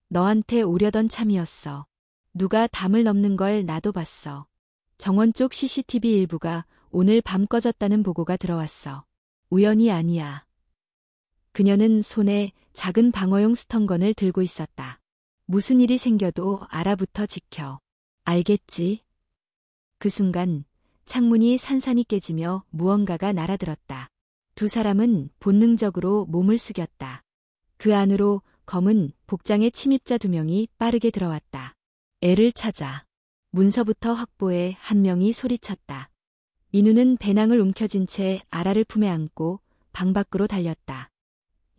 너한테 오려던 참이었어. 누가 담을 넘는 걸 나도 봤어. 정원 쪽 CCTV 일부가 오늘 밤 꺼졌다는 보고가 들어왔어. 우연이 아니야. 그녀는 손에 작은 방어용 스턴건을 들고 있었다. 무슨 일이 생겨도 아라부터 지켜. 알겠지? 그 순간 창문이 산산이 깨지며 무언가가 날아들었다. 두 사람은 본능적으로 몸을 숙였다. 그 안으로 검은 복장의 침입자 2명이 빠르게 들어왔다. 애를 찾아. 문서부터 확보해 한 명이 소리쳤다. 민우는 배낭을 움켜쥔 채 아라를 품에 안고 방 밖으로 달렸다.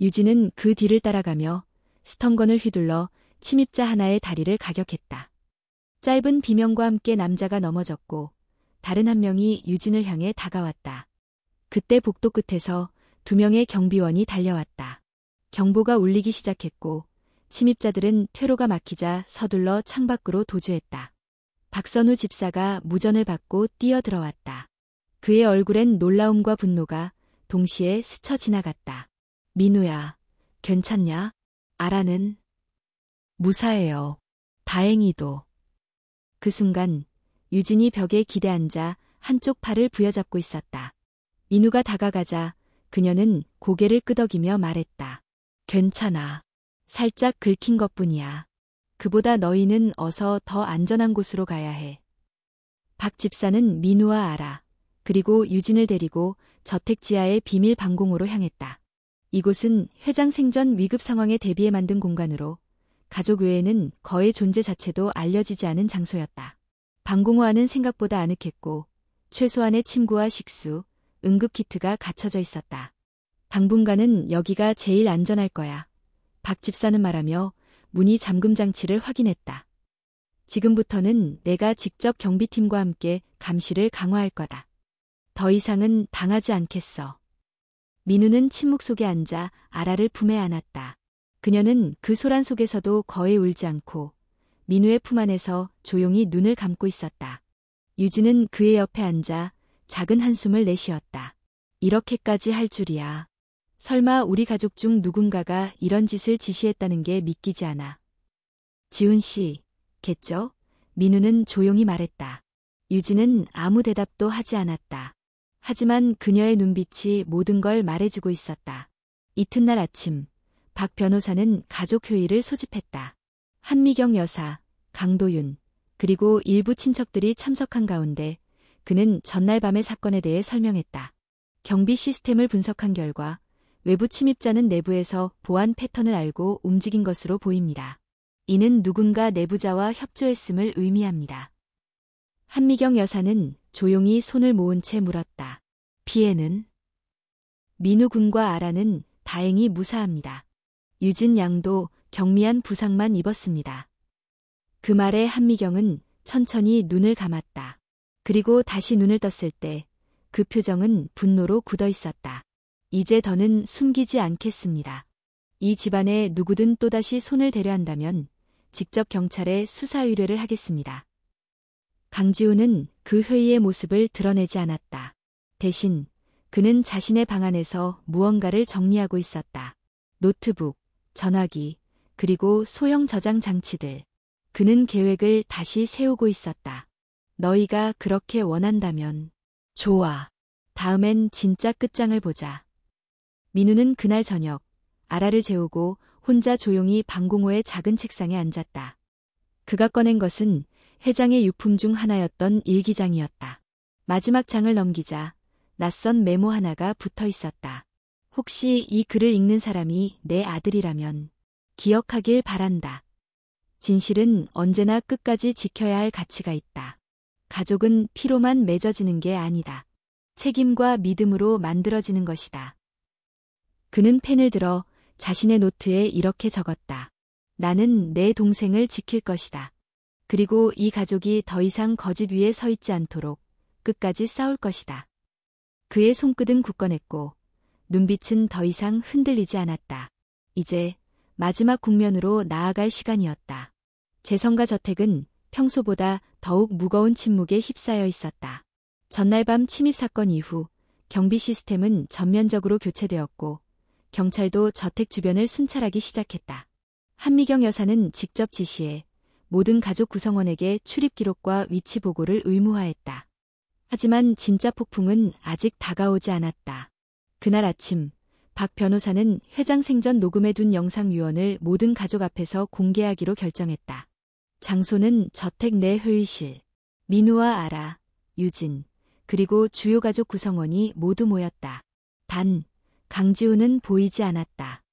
유진은 그 뒤를 따라가며 스턴건을 휘둘러 침입자 하나의 다리를 가격했다. 짧은 비명과 함께 남자가 넘어졌고 다른 한 명이 유진을 향해 다가왔다. 그때 복도 끝에서 2명의 경비원이 달려왔다. 경보가 울리기 시작했고 침입자들은 퇴로가 막히자 서둘러 창밖으로 도주했다. 박선우 집사가 무전을 받고 뛰어들어왔다. 그의 얼굴엔 놀라움과 분노가 동시에 스쳐 지나갔다. 민우야, 괜찮냐? 아라는? 무사해요. 다행히도. 그 순간 유진이 벽에 기대앉아 한쪽 팔을 부여잡고 있었다. 민우가 다가가자 그녀는 고개를 끄덕이며 말했다. 괜찮아. 살짝 긁힌 것뿐이야. 그보다 너희는 어서 더 안전한 곳으로 가야 해. 박 집사는 민우와 아라, 그리고 유진을 데리고 저택 지하의 비밀 방공호로 향했다. 이곳은 회장 생전 위급 상황에 대비해 만든 공간으로 가족 외에는 거의 존재 자체도 알려지지 않은 장소였다. 방공호 안은 생각보다 아늑했고 최소한의 침구와 식수, 응급키트가 갖춰져 있었다. 당분간은 여기가 제일 안전할 거야. 박 집사는 말하며 문이 잠금 장치를 확인했다. 지금부터는 내가 직접 경비팀과 함께 감시를 강화할 거다. 더 이상은 당하지 않겠어. 민우는 침묵 속에 앉아 아라를 품에 안았다. 그녀는 그 소란 속에서도 거의 울지 않고 민우의 품 안에서 조용히 눈을 감고 있었다. 유진은 그의 옆에 앉아 작은 한숨을 내쉬었다. 이렇게까지 할 줄이야. 설마 우리 가족 중 누군가가 이런 짓을 지시했다는 게 믿기지 않아. 지훈 씨, 겠죠? 민우는 조용히 말했다. 유진은 아무 대답도 하지 않았다. 하지만 그녀의 눈빛이 모든 걸 말해주고 있었다. 이튿날 아침, 박 변호사는 가족회의를 소집했다. 한미경 여사, 강도윤, 그리고 일부 친척들이 참석한 가운데 그는 전날 밤의 사건에 대해 설명했다. 경비 시스템을 분석한 결과 외부 침입자는 내부에서 보안 패턴을 알고 움직인 것으로 보입니다. 이는 누군가 내부자와 협조했음을 의미합니다. 한미경 여사는 조용히 손을 모은 채 물었다. 피해는? 민우 군과 아라는 다행히 무사합니다. 유진 양도 경미한 부상만 입었습니다. 그 말에 한미경은 천천히 눈을 감았다. 그리고 다시 눈을 떴을 때 그 표정은 분노로 굳어 있었다. 이제 더는 숨기지 않겠습니다. 이 집안에 누구든 또다시 손을 대려 한다면 직접 경찰에 수사 의뢰를 하겠습니다. 강지훈은 그 회의의 모습을 드러내지 않았다. 대신 그는 자신의 방 안에서 무언가를 정리하고 있었다. 노트북, 전화기, 그리고 소형 저장 장치들. 그는 계획을 다시 세우고 있었다. 너희가 그렇게 원한다면 좋아. 다음엔 진짜 끝장을 보자. 민우는 그날 저녁 아라를 재우고 혼자 조용히 방공호의 작은 책상에 앉았다. 그가 꺼낸 것은 회장의 유품 중 하나였던 일기장이었다. 마지막 장을 넘기자 낯선 메모 하나가 붙어 있었다. 혹시 이 글을 읽는 사람이 내 아들이라면 기억하길 바란다. 진실은 언제나 끝까지 지켜야 할 가치가 있다. 가족은 피로만 맺어지는 게 아니다. 책임과 믿음으로 만들어지는 것이다. 그는 펜을 들어 자신의 노트에 이렇게 적었다. 나는 내 동생을 지킬 것이다. 그리고 이 가족이 더 이상 거짓 위에 서 있지 않도록 끝까지 싸울 것이다. 그의 손끝은 굳건했고 눈빛은 더 이상 흔들리지 않았다. 이제 마지막 국면으로 나아갈 시간이었다. 재성과 저택은 평소보다 더욱 무거운 침묵에 휩싸여 있었다. 전날 밤 침입 사건 이후 경비 시스템은 전면적으로 교체되었고 경찰도 저택 주변을 순찰하기 시작했다. 한미경 여사는 직접 지시해 모든 가족 구성원에게 출입 기록과 위치 보고를 의무화했다. 하지만 진짜 폭풍은 아직 다가오지 않았다. 그날 아침 박 변호사는 회장 생전 녹음해둔 영상 유언을 모든 가족 앞에서 공개하기로 결정했다. 장소는 저택 내 회의실. 민우와 아라, 유진, 그리고 주요 가족 구성원이 모두 모였다. 단, 강지훈은 보이지 않았다.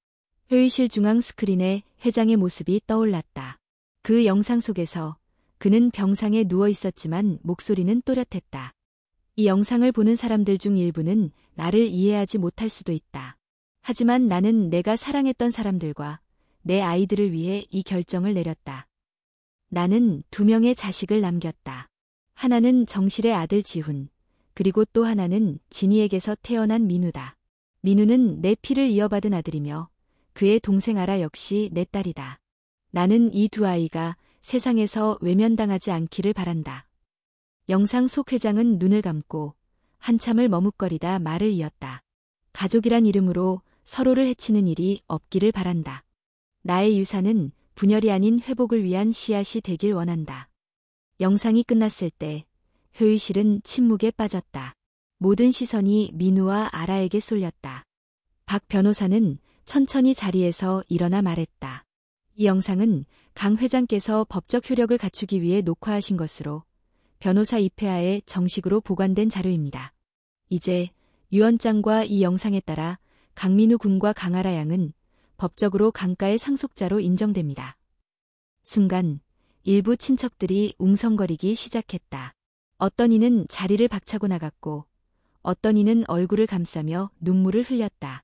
회의실 중앙 스크린에 회장의 모습이 떠올랐다. 그 영상 속에서 그는 병상에 누워 있었지만 목소리는 또렷했다. 이 영상을 보는 사람들 중 일부는 나를 이해하지 못할 수도 있다. 하지만 나는 내가 사랑했던 사람들과 내 아이들을 위해 이 결정을 내렸다. 나는 2명의 자식을 남겼다. 하나는 정실의 아들 지훈, 그리고 또 하나는 진이에게서 태어난 민우다. 민우는 내 피를 이어받은 아들이며 그의 동생 아라 역시 내 딸이다. 나는 이 두 아이가 세상에서 외면당하지 않기를 바란다. 영상 속 회장은 눈을 감고 한참을 머뭇거리다 말을 이었다. 가족이란 이름으로 서로를 해치는 일이 없기를 바란다. 나의 유산은 분열이 아닌 회복을 위한 씨앗이 되길 원한다. 영상이 끝났을 때 회의실은 침묵에 빠졌다. 모든 시선이 민우와 아라에게 쏠렸다. 박 변호사는 천천히 자리에서 일어나 말했다. 이 영상은 강 회장께서 법적 효력을 갖추기 위해 녹화하신 것으로 변호사 입회하에 정식으로 보관된 자료입니다. 이제 유언장과 이 영상에 따라 강민우 군과 강아라 양은 법적으로 강가의 상속자로 인정됩니다. 순간 일부 친척들이 웅성거리기 시작했다. 어떤 이는 자리를 박차고 나갔고 어떤 이는 얼굴을 감싸며 눈물을 흘렸다.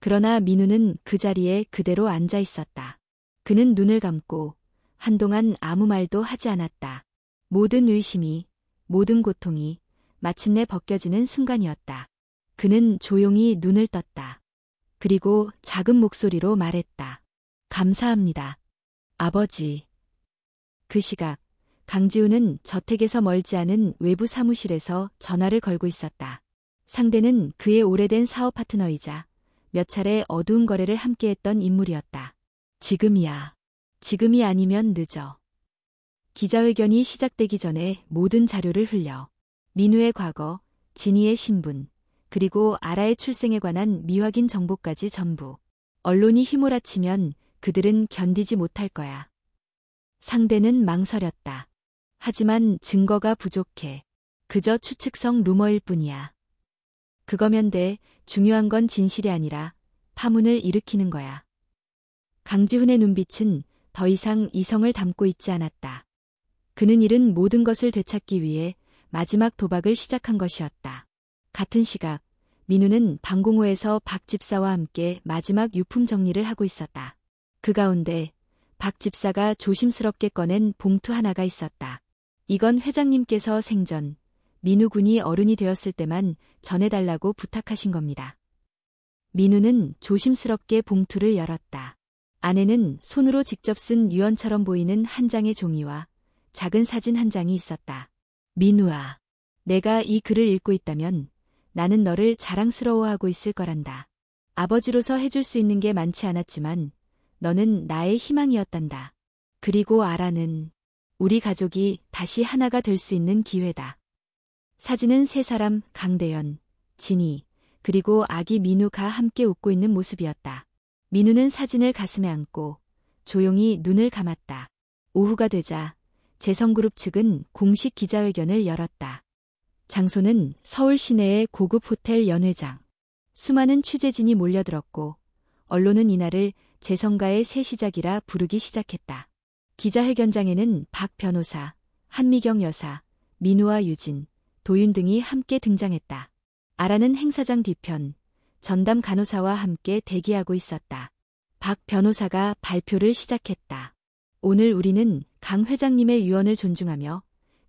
그러나 민우는 그 자리에 그대로 앉아 있었다. 그는 눈을 감고 한동안 아무 말도 하지 않았다. 모든 의심이, 모든 고통이 마침내 벗겨지는 순간이었다. 그는 조용히 눈을 떴다. 그리고 작은 목소리로 말했다. 감사합니다. 아버지. 그 시각 강지우는 저택에서 멀지 않은 외부 사무실에서 전화를 걸고 있었다. 상대는 그의 오래된 사업 파트너이자 몇 차례 어두운 거래를 함께했던 인물이었다. 지금이야. 지금이 아니면 늦어. 기자회견이 시작되기 전에 모든 자료를 흘려 민우의 과거, 진희의 신분, 그리고 아라의 출생에 관한 미확인 정보까지 전부. 언론이 휘몰아치면 그들은 견디지 못할 거야. 상대는 망설였다. 하지만 증거가 부족해. 그저 추측성 루머일 뿐이야. 그거면 돼. 중요한 건 진실이 아니라 파문을 일으키는 거야. 강지훈의 눈빛은 더 이상 이성을 담고 있지 않았다. 그는 잃은 모든 것을 되찾기 위해 마지막 도박을 시작한 것이었다. 같은 시각 민우는 방공호에서 박 집사와 함께 마지막 유품 정리를 하고 있었다. 그 가운데 박 집사가 조심스럽게 꺼낸 봉투 하나가 있었다. 이건 회장님께서 생전 민우 군이 어른이 되었을 때만 전해달라고 부탁하신 겁니다. 민우는 조심스럽게 봉투를 열었다. 안에는 손으로 직접 쓴 유언처럼 보이는 한 장의 종이와 작은 사진 한 장이 있었다. 민우아, 내가 이 글을 읽고 있다면 나는 너를 자랑스러워하고 있을 거란다. 아버지로서 해줄 수 있는 게 많지 않았지만 너는 나의 희망이었단다. 그리고 아라는 우리 가족이 다시 하나가 될 수 있는 기회다. 사진은 세 사람 강대현, 진희, 그리고 아기 민우가 함께 웃고 있는 모습이었다. 민우는 사진을 가슴에 안고 조용히 눈을 감았다. 오후가 되자 재성그룹 측은 공식 기자회견을 열었다. 장소는 서울 시내의 고급 호텔 연회장. 수많은 취재진이 몰려들었고 언론은 이날을 재성가의 새 시작이라 부르기 시작했다. 기자회견장에는 박 변호사, 한미경 여사, 민우와 유진, 도윤 등이 함께 등장했다. 아라는 행사장 뒤편, 전담 간호사와 함께 대기하고 있었다. 박 변호사가 발표를 시작했다. 오늘 우리는 강 회장님의 유언을 존중하며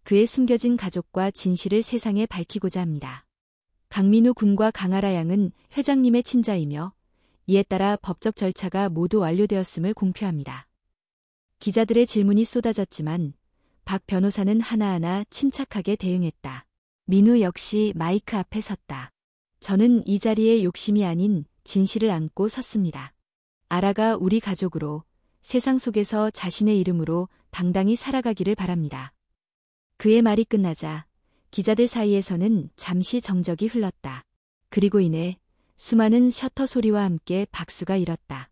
그의 숨겨진 가족과 진실을 세상에 밝히고자 합니다. 강민우 군과 강아라 양은 회장님의 친자이며 이에 따라 법적 절차가 모두 완료되었음을 공표합니다. 기자들의 질문이 쏟아졌지만 박 변호사는 하나하나 침착하게 대응했다. 민우 역시 마이크 앞에 섰다. 저는 이 자리에 욕심이 아닌 진실을 안고 섰습니다. 아라가 우리 가족으로 세상 속에서 자신의 이름으로 당당히 살아가기를 바랍니다. 그의 말이 끝나자 기자들 사이에서는 잠시 정적이 흘렀다. 그리고 이내 수많은 셔터 소리와 함께 박수가 일었다.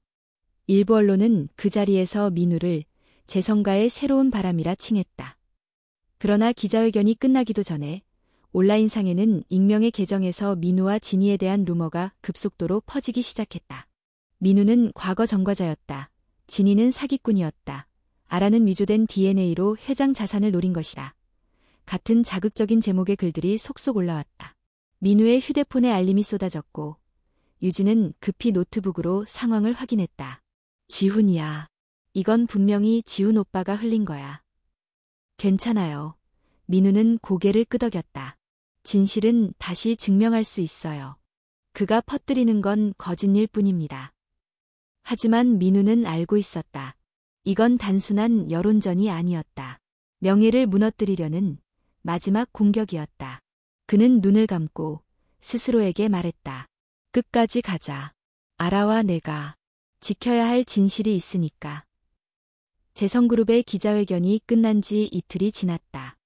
일부 언론은 그 자리에서 민우를 재성가의 새로운 바람이라 칭했다. 그러나 기자회견이 끝나기도 전에 온라인상에는 익명의 계정에서 민우와 진희에 대한 루머가 급속도로 퍼지기 시작했다. 민우는 과거 전과자였다. 진희는 사기꾼이었다. 아라는 위조된 DNA로 회장 자산을 노린 것이다. 같은 자극적인 제목의 글들이 속속 올라왔다. 민우의 휴대폰에 알림이 쏟아졌고 유진은 급히 노트북으로 상황을 확인했다. 지훈이야. 이건 분명히 지훈 오빠가 흘린 거야. 괜찮아요. 민우는 고개를 끄덕였다. 진실은 다시 증명할 수 있어요. 그가 퍼뜨리는 건 거짓일 뿐입니다. 하지만 민우는 알고 있었다. 이건 단순한 여론전이 아니었다. 명예를 무너뜨리려는 마지막 공격이었다. 그는 눈을 감고 스스로에게 말했다. 끝까지 가자. 아라와 내가 지켜야 할 진실이 있으니까. 재성그룹의 기자회견이 끝난 지 이틀이 지났다.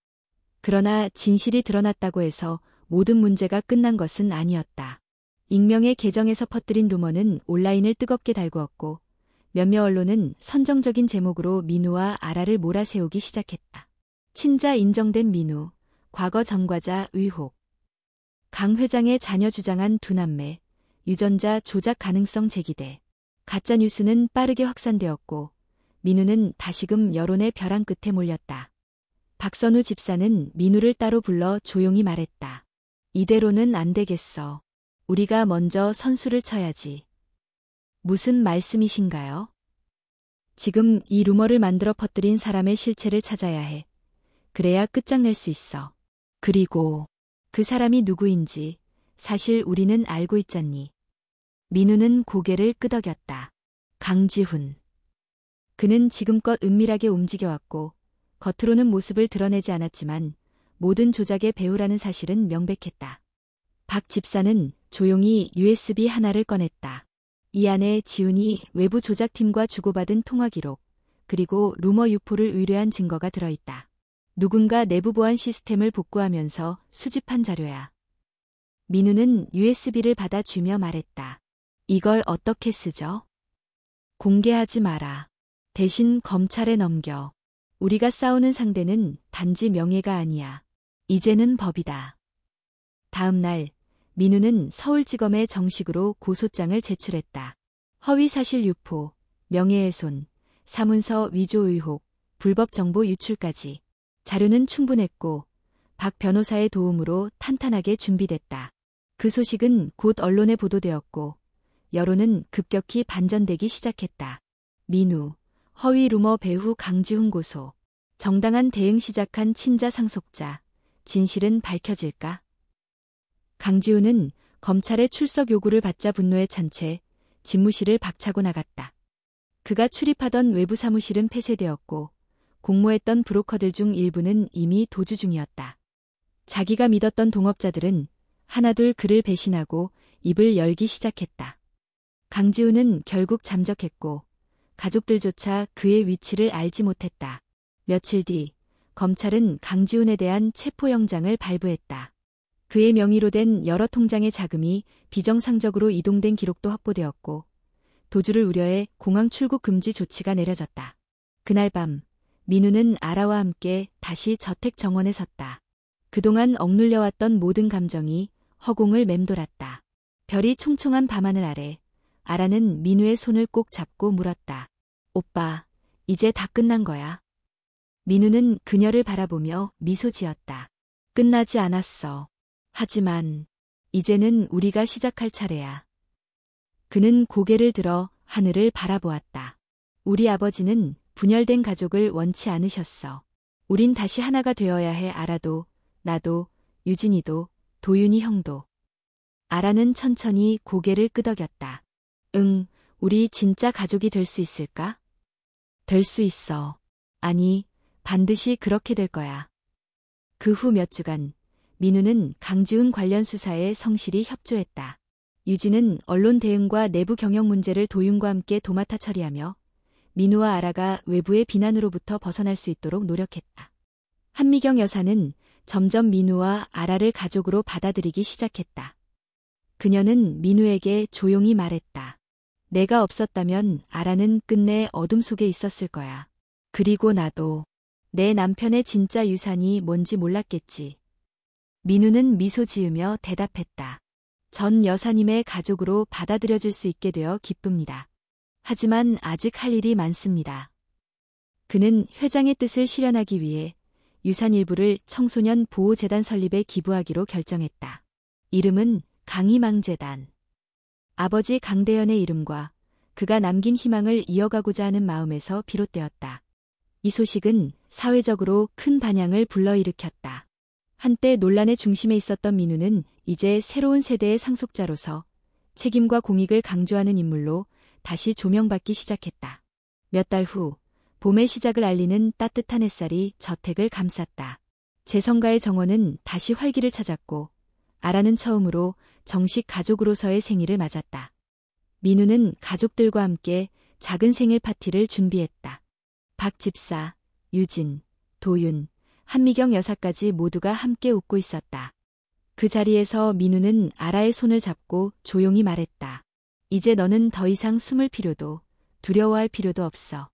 그러나 진실이 드러났다고 해서 모든 문제가 끝난 것은 아니었다. 익명의 계정에서 퍼뜨린 루머는 온라인을 뜨겁게 달구었고 몇몇 언론은 선정적인 제목으로 민우와 아라를 몰아세우기 시작했다. 친자 인정된 민우, 과거 전과자 의혹. 강 회장의 자녀 주장한 두 남매, 유전자 조작 가능성 제기대. 가짜뉴스는 빠르게 확산되었고 민우는 다시금 여론의 벼랑 끝에 몰렸다. 박선우 집사는 민우를 따로 불러 조용히 말했다. 이대로는 안 되겠어. 우리가 먼저 선수를 쳐야지. 무슨 말씀이신가요? 지금 이 루머를 만들어 퍼뜨린 사람의 실체를 찾아야 해. 그래야 끝장낼 수 있어. 그리고 그 사람이 누구인지 사실 우리는 알고 있잖니. 민우는 고개를 끄덕였다. 강지훈. 그는 지금껏 은밀하게 움직여왔고 겉으로는 모습을 드러내지 않았지만 모든 조작의 배후라는 사실은 명백했다. 박 집사는 조용히 USB 하나를 꺼냈다. 이 안에 지훈이 외부 조작팀과 주고받은 통화 기록, 그리고 루머 유포를 의뢰한 증거가 들어있다. 누군가 내부 보안 시스템을 복구하면서 수집한 자료야. 민우는 USB를 받아주며 말했다. 이걸 어떻게 쓰죠? 공개하지 마라. 대신 검찰에 넘겨. 우리가 싸우는 상대는 단지 명예가 아니야. 이제는 법이다. 다음 날 민우는 서울지검에 정식으로 고소장을 제출했다. 허위사실 유포, 명예훼손, 사문서 위조 의혹, 불법 정보 유출까지. 자료는 충분했고 박 변호사의 도움으로 탄탄하게 준비됐다. 그 소식은 곧 언론에 보도되었고 여론은 급격히 반전되기 시작했다. 민우, 허위 루머 배후 강지훈 고소. 정당한 대응 시작한 친자 상속자. 진실은 밝혀질까? 강지훈은 검찰의 출석 요구를 받자 분노에 찬 채 집무실을 박차고 나갔다. 그가 출입하던 외부 사무실은 폐쇄되었고 공모했던 브로커들 중 일부는 이미 도주 중이었다. 자기가 믿었던 동업자들은 하나둘 그를 배신하고 입을 열기 시작했다. 강지훈은 결국 잠적했고 가족들조차 그의 위치를 알지 못했다. 며칠 뒤 검찰은 강지훈에 대한 체포영장을 발부했다. 그의 명의로 된 여러 통장의 자금이 비정상적으로 이동된 기록도 확보되었고 도주를 우려해 공항 출국 금지 조치가 내려졌다. 그날 밤 민우는 아라와 함께 다시 저택 정원에 섰다. 그동안 억눌려왔던 모든 감정이 허공을 맴돌았다. 별이 총총한 밤하늘 아래 아라는 민우의 손을 꼭 잡고 물었다. 오빠, 이제 다 끝난 거야. 민우는 그녀를 바라보며 미소 지었다. 끝나지 않았어. 하지만 이제는 우리가 시작할 차례야. 그는 고개를 들어 하늘을 바라보았다. 우리 아버지는 분열된 가족을 원치 않으셨어. 우린 다시 하나가 되어야 해. 아라도, 나도, 유진이도, 도윤이 형도. 아라는 천천히 고개를 끄덕였다. 응, 우리 진짜 가족이 될 수 있을까? 될 수 있어. 아니, 반드시 그렇게 될 거야. 그 후 몇 주간 민우는 강지훈 관련 수사에 성실히 협조했다. 유진은 언론 대응과 내부 경영 문제를 도윤과 함께 도맡아 처리하며 민우와 아라가 외부의 비난으로부터 벗어날 수 있도록 노력했다. 한미경 여사는 점점 민우와 아라를 가족으로 받아들이기 시작했다. 그녀는 민우에게 조용히 말했다. 내가 없었다면 아라는 끝내 어둠 속에 있었을 거야. 그리고 나도 내 남편의 진짜 유산이 뭔지 몰랐겠지. 민우는 미소 지으며 대답했다. 전 여사님의 가족으로 받아들여질 수 있게 되어 기쁩니다. 하지만 아직 할 일이 많습니다. 그는 회장의 뜻을 실현하기 위해 유산 일부를 청소년 보호재단 설립에 기부하기로 결정했다. 이름은 강희망재단. 아버지 강대현의 이름과 그가 남긴 희망을 이어가고자 하는 마음에서 비롯되었다. 이 소식은 사회적으로 큰 반향을 불러일으켰다. 한때 논란의 중심에 있었던 민우는 이제 새로운 세대의 상속자로서 책임과 공익을 강조하는 인물로 다시 조명받기 시작했다. 몇 달 후 봄의 시작을 알리는 따뜻한 햇살이 저택을 감쌌다. 재성가의 정원은 다시 활기를 찾았고 아라는 처음으로 정식 가족으로서의 생일을 맞았다. 민우는 가족들과 함께 작은 생일 파티를 준비했다. 박 집사, 유진, 도윤, 한미경 여사까지 모두가 함께 웃고 있었다. 그 자리에서 민우는 아라의 손을 잡고 조용히 말했다. 이제 너는 더 이상 숨을 필요도 두려워할 필요도 없어.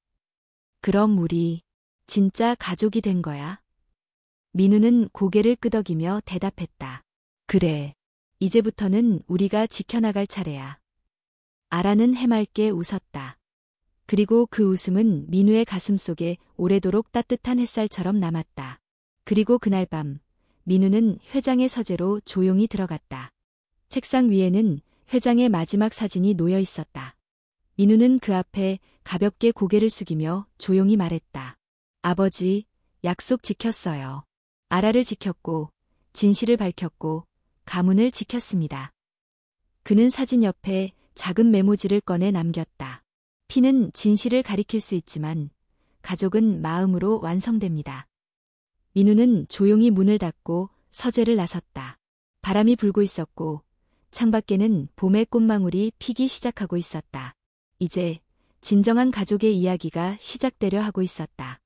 그럼 우리 진짜 가족이 된 거야? 민우는 고개를 끄덕이며 대답했다. 그래. 이제부터는 우리가 지켜나갈 차례야. 아라는 해맑게 웃었다. 그리고 그 웃음은 민우의 가슴 속에 오래도록 따뜻한 햇살처럼 남았다. 그리고 그날 밤 민우는 회장의 서재로 조용히 들어갔다. 책상 위에는 회장의 마지막 사진이 놓여 있었다. 민우는 그 앞에 가볍게 고개를 숙이며 조용히 말했다. 아버지, 약속 지켰어요. 아라를 지켰고 진실을 밝혔고 가문을 지켰습니다. 그는 사진 옆에 작은 메모지를 꺼내 남겼다. 피는 진실을 가리킬 수 있지만 가족은 마음으로 완성됩니다. 민우는 조용히 문을 닫고 서재를 나섰다. 바람이 불고 있었고 창밖에는 봄의 꽃망울이 피기 시작하고 있었다. 이제 진정한 가족의 이야기가 시작되려 하고 있었다.